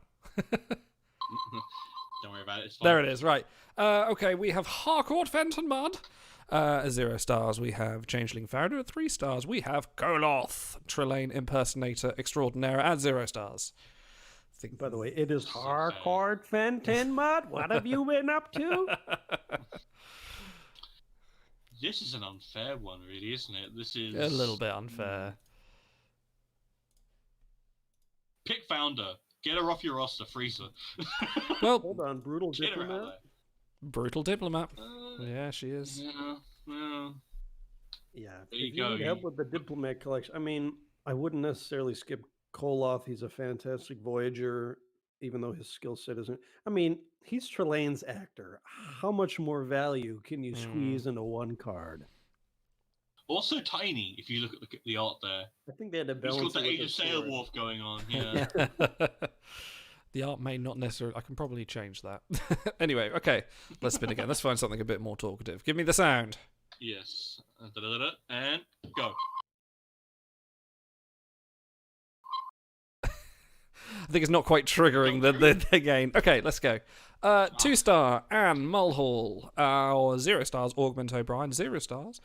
Don't worry about it. It's fine. There it is. Right. Okay. We have Harcourt Fenton Mud. 0 stars. We have Changeling Founder at 3 stars. We have Koloth, Trelane Impersonator Extraordinaire at 0 stars. By the way, it is Harcourt Fenton Mud. What have you been up to? This is an unfair one, really, isn't it? This is A little bit unfair. Pick Founder. Get her off your roster, freeze her. Well, Hold on, brutal Get her out diplomat. there. brutal diplomat. Uh, Yeah, she is. Yeah. Yeah, There you if you go, need help with the diplomat collection, I mean, I wouldn't necessarily skip Koloth. He's a fantastic Voyager, even though his skill set isn't. I mean, he's Trelane's actor. How much more value can you squeeze into one card? Also tiny, if you look at the art there. I think they had to He's balance got that it Age with of a Sail sword. Wolf going on, yeah. The art may not necessarily. I can probably change that. Anyway, okay. Let's spin again. Let's find something a bit more talkative. Give me the sound. Yes. Da-da-da-da, and go. I think it's not quite triggering the gain. Okay, let's go. 2-star Anne Mulhall. 0 stars Augment O'Brien. 0 stars.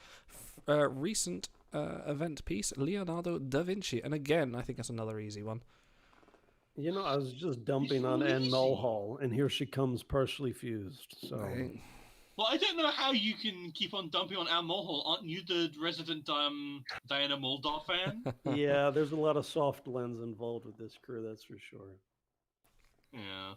Recent event piece Leonardo da Vinci. And again, I think that's another easy one. You know, I was just dumping on Anne Mulhall, and here she comes partially fused. So. Right. Well, I don't know how you can keep on dumping on Anne Mulhall. Aren't you the resident Diana Muldaur fan? Yeah, there's a lot of soft lens involved with this crew, that's for sure. Yeah.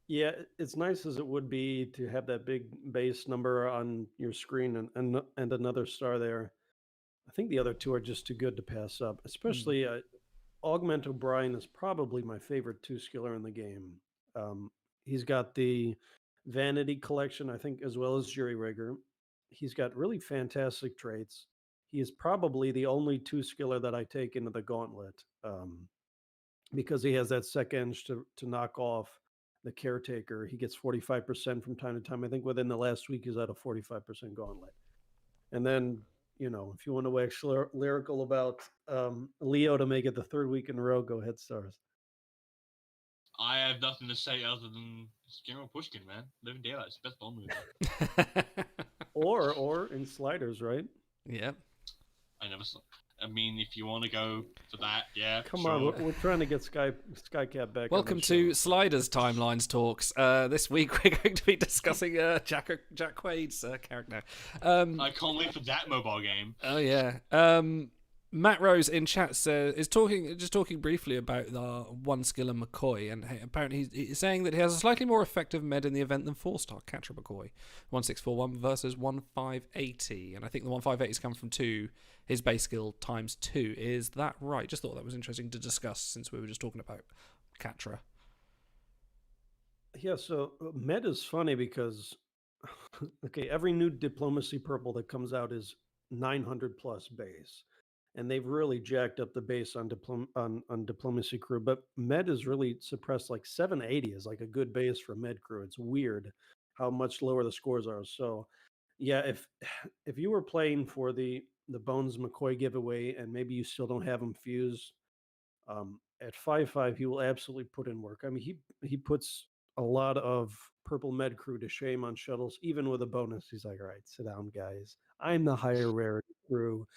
Yeah, it's nice as it would be to have that big base number on your screen and another star there. I think the other two are just too good to pass up, especially Augment O'Brien is probably my favorite 2-skiller in the game. He's got the Vanity collection, I think, as well as Jury Rigger. He's got really fantastic traits. He is probably the only 2-skiller that I take into the gauntlet because he has that second edge to knock off the Caretaker. He gets 45% from time to time. I think within the last week, he's at a 45% gauntlet. And then, you know, if you want to wax lyrical about Leo to make it the 3rd week in a row, go ahead, Stars. I have nothing to say other than it's General Pushkin, man. Living Daylight is the best Bond movie. or in Sliders, right? Yeah. I never saw. I mean, if you want to go for that, yeah. Come sure. on, we're trying to get Skycap back. Welcome to Sliders Timelines Talks. This week we're going to be discussing Jack Quaid's character. I can't wait for that mobile game. Oh yeah. Matt Rose in chat is talking briefly about the 1-skiller McCoy, and apparently he's saying that he has a slightly more effective med in the event than 4-star Catcher McCoy. 1641 versus 1580, and I think the 1580s come from 2. His base skill times 2. Is that right? Just thought that was interesting to discuss since we were just talking about Catra. Yeah, so med is funny because okay, every new diplomacy purple that comes out is 900 plus base. And they've really jacked up the base on diplomacy crew, but med is really suppressed. Like 780 is like a good base for med crew. It's weird how much lower the scores are. So yeah, if you were playing for the Bones McCoy giveaway and maybe you still don't have him fused, at 5.5 he will absolutely put in work. I mean, he puts a lot of purple med crew to shame on shuttles, even with a bonus. He's like, all right, sit down, guys. I'm the higher rarity crew.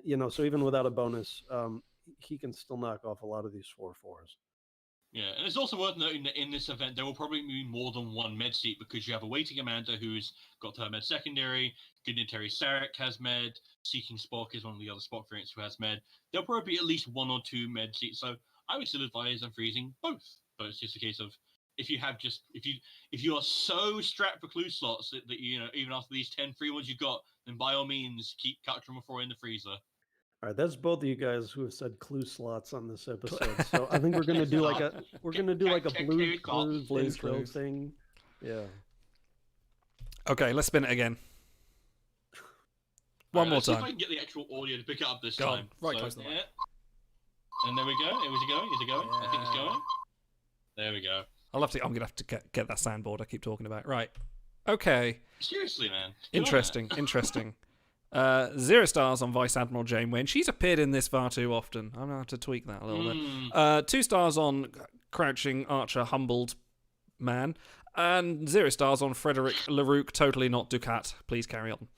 You know, so even without a bonus, he can still knock off a lot of these 4/4s. Yeah, and it's also worth noting that in this event, there will probably be more than one med seat because you have a waiting commander who's got her med secondary, Dignitary Sarek has med, Seeking Spock is one of the other Spock variants who has med. There'll probably be at least 1 or 2 med seats, so I would still advise on freezing both. But it's just a case of if you are so strapped for clue slots that you know, even after these 10 free ones you got, then by all means keep Captain 4 in the freezer. All right, that's both of you guys who have said clue slots on this episode. So I think we're gonna do like a Blue's Clues thing. Yeah. Okay, let's spin it again. One more let's see time. if I can get the actual audio to pick it up this Go on. time. Right close to the yeah. mic. And there we go. Is it going? Is it going? I think it's going. There we go. I'm gonna have to get that soundboard I keep talking about. Right. Okay. Seriously, man. Interesting. 0 stars on Vice Admiral Jane Wynn. She's appeared in this far too often. I'm gonna have to tweak that a little bit. 2 stars on Crouching Archer Humbled Man, and 0 stars on Frederick Larouk. Totally not Ducat. Please carry on.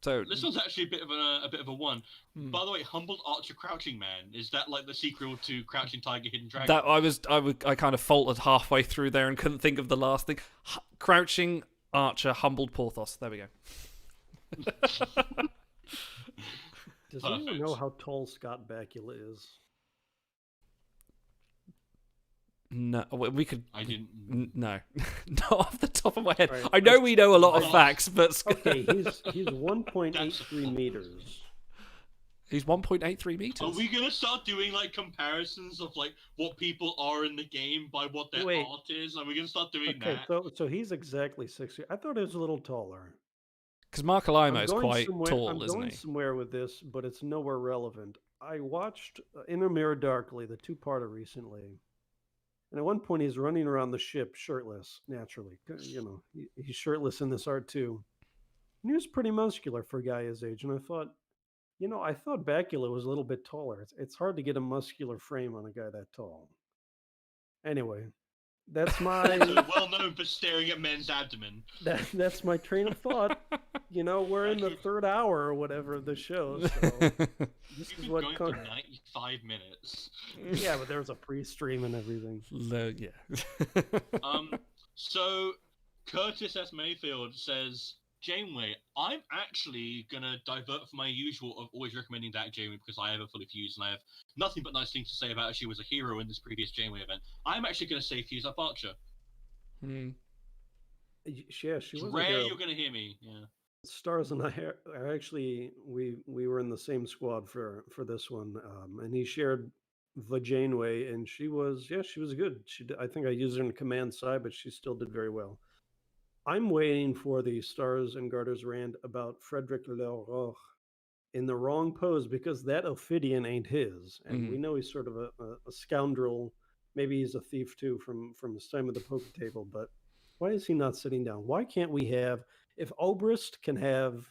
So this one's actually a bit of a one. By the way, Humbled Archer Crouching Man, is that like the sequel to Crouching Tiger Hidden Dragon? That I kind of faltered halfway through there and couldn't think of the last thing. Crouching Archer Humbled Porthos. There we go. Does anyone know how tall Scott Bakula is? No, we could. I didn't. No, not off the top of my head. Right. I know we know a lot of facts, but Okay, he's 1.83 meters. He's 1.83 meters. Are we gonna start doing like comparisons of like what people are in the game by what their art is? Are we gonna start doing Okay, that? so he's exactly 6 feet. I thought he was a little taller. Because Mark Alimo is I'm quite tall, I'm isn't going he? somewhere with this, but it's nowhere relevant. I watched Inner Mirror Darkly, the 2-parter recently. And at one point, he's running around the ship shirtless, naturally. You know, he's shirtless in this art too. And he was pretty muscular for a guy his age. And I thought, I thought Bakula was a little bit taller. It's hard to get a muscular frame on a guy that tall. Anyway, that's my So well known for staring at men's abdomen. that's my train of thought. We're in the third hour or whatever of the show, so this You've is been what going for 95 minutes. yeah, but there was a pre-stream and everything. Yeah. So Curtis S. Mayfield says, Janeway, I'm actually gonna divert from my usual of always recommending that Janeway because I have a fully fused and I have nothing but nice things to say about her. She was a hero in this previous Janeway event. I'm actually gonna say fuse up Archer. Yeah, she It's was a rare hero. you're gonna hear me. Yeah. Stars and I are actually we were in the same squad for this one, and he shared the Janeway, and she was good. I think I used her in command side, but she still did very well. I'm waiting for the Stars and Garters rant about Frederick Leroy in the wrong pose because that ophidian ain't his, and we know he's sort of a scoundrel. Maybe he's a thief too from his time at the poker table. But why is he not sitting down? Why can't we have? If Obrist can have,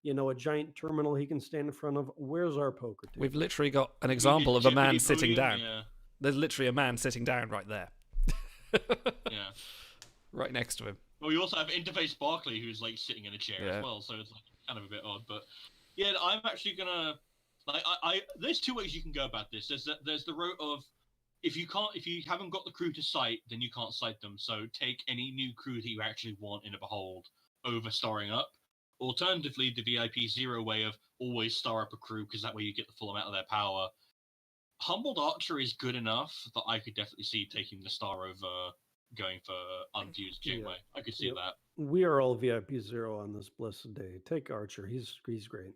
a giant terminal he can stand in front of, where's our poker table? We've literally got an example of a man sitting down. Yeah. There's literally a man sitting down right there. Yeah. Right next to him. Well, we also have Interface Barkley, who's like sitting in a chair as well, so it's like kind of a bit odd. But yeah, I'm actually gonna like there's two ways you can go about this. There's the route of if you haven't got the crew to cite, then you can't cite them. So take any new crew that you actually want in a behold over starring up. Alternatively, the VIP zero way of always star up a crew because that way you get the full amount of their power. Humbled Archer is good enough that I could definitely see taking the star over going for unfused Janeway. I could see that. We are all VIP zero on this blessed day. Take Archer. He's great.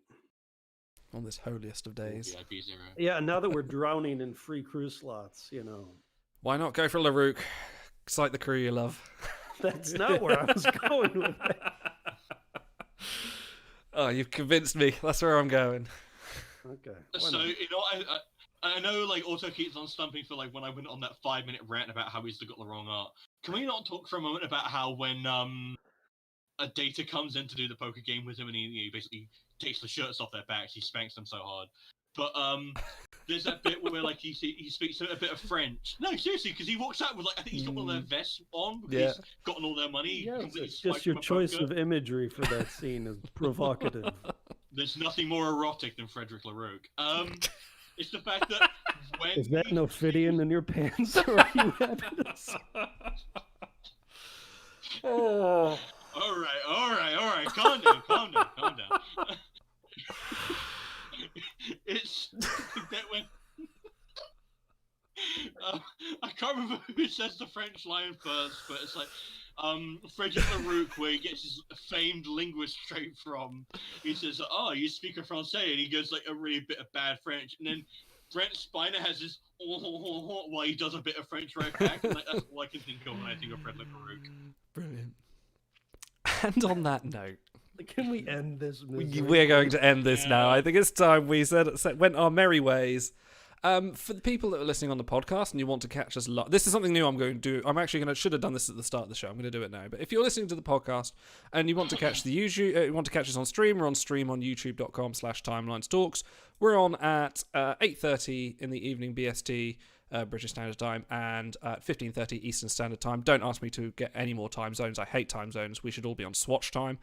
On this holiest of days. VIP zero. Yeah, now that we're drowning in free crew slots, Why not go for Larouk? Cite the crew you love. That's not where I was going with it. Oh, you've convinced me. That's where I'm going. Okay. So, I know, like, Auto keeps on stumping for, like, when I went on that 5-minute rant about how he's still got the wrong art. Can we not talk for a moment about how when, a Data comes in to do the poker game with him and he basically takes the shirts off their backs, he spanks them so hard. But, there's that bit where, like, he speaks a bit of French. No, seriously, because he walks out with, like, I think he's got one of their vests on because he's gotten all their money. Yeah, completely it's swiped just your from a choice poker. of imagery for that scene is provocative. There's nothing more erotic than Frederick LaRogue. It's the fact that when Is that an ophidian in your pants? Or are you happy to see? Oh. All right. Calm down. It's that when I can't remember who says the French line first, but it's like Frederick LaRoque, where he gets his famed linguist trait from. He says, "Oh, you speak a Francais," and he goes like a really bit of bad French, and then Brent Spiner has his while he does a bit of French right back. And, like, that's all I can think of when I think of Frederick LaRoque. Brilliant. And on that note, Can we end this misery? we're going to end this now. I think it's time we went our merry ways. For the people that are listening on the podcast and you want to catch us live, this is something new I'm going to do. I'm actually should have done this at the start of the show. I'm going to do it now. But if you're listening to the podcast and you want to catch the YouTube, you want to catch us on stream, we're on stream on youtube.com/timelinestalks. We're on at 8:30 in the evening BST, British Standard Time, and at 15:30 Eastern Standard Time. Don't ask me to get any more time zones. I hate time zones. We should all be on Swatch time.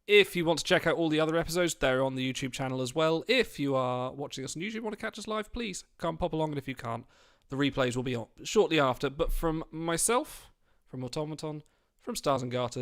If you want to check out all the other episodes, they're on the YouTube channel as well. If you are watching us on YouTube and want to catch us live, please come pop along. And if you can't, the replays will be on shortly after. But from myself, from Automaton, from Stars and Garters,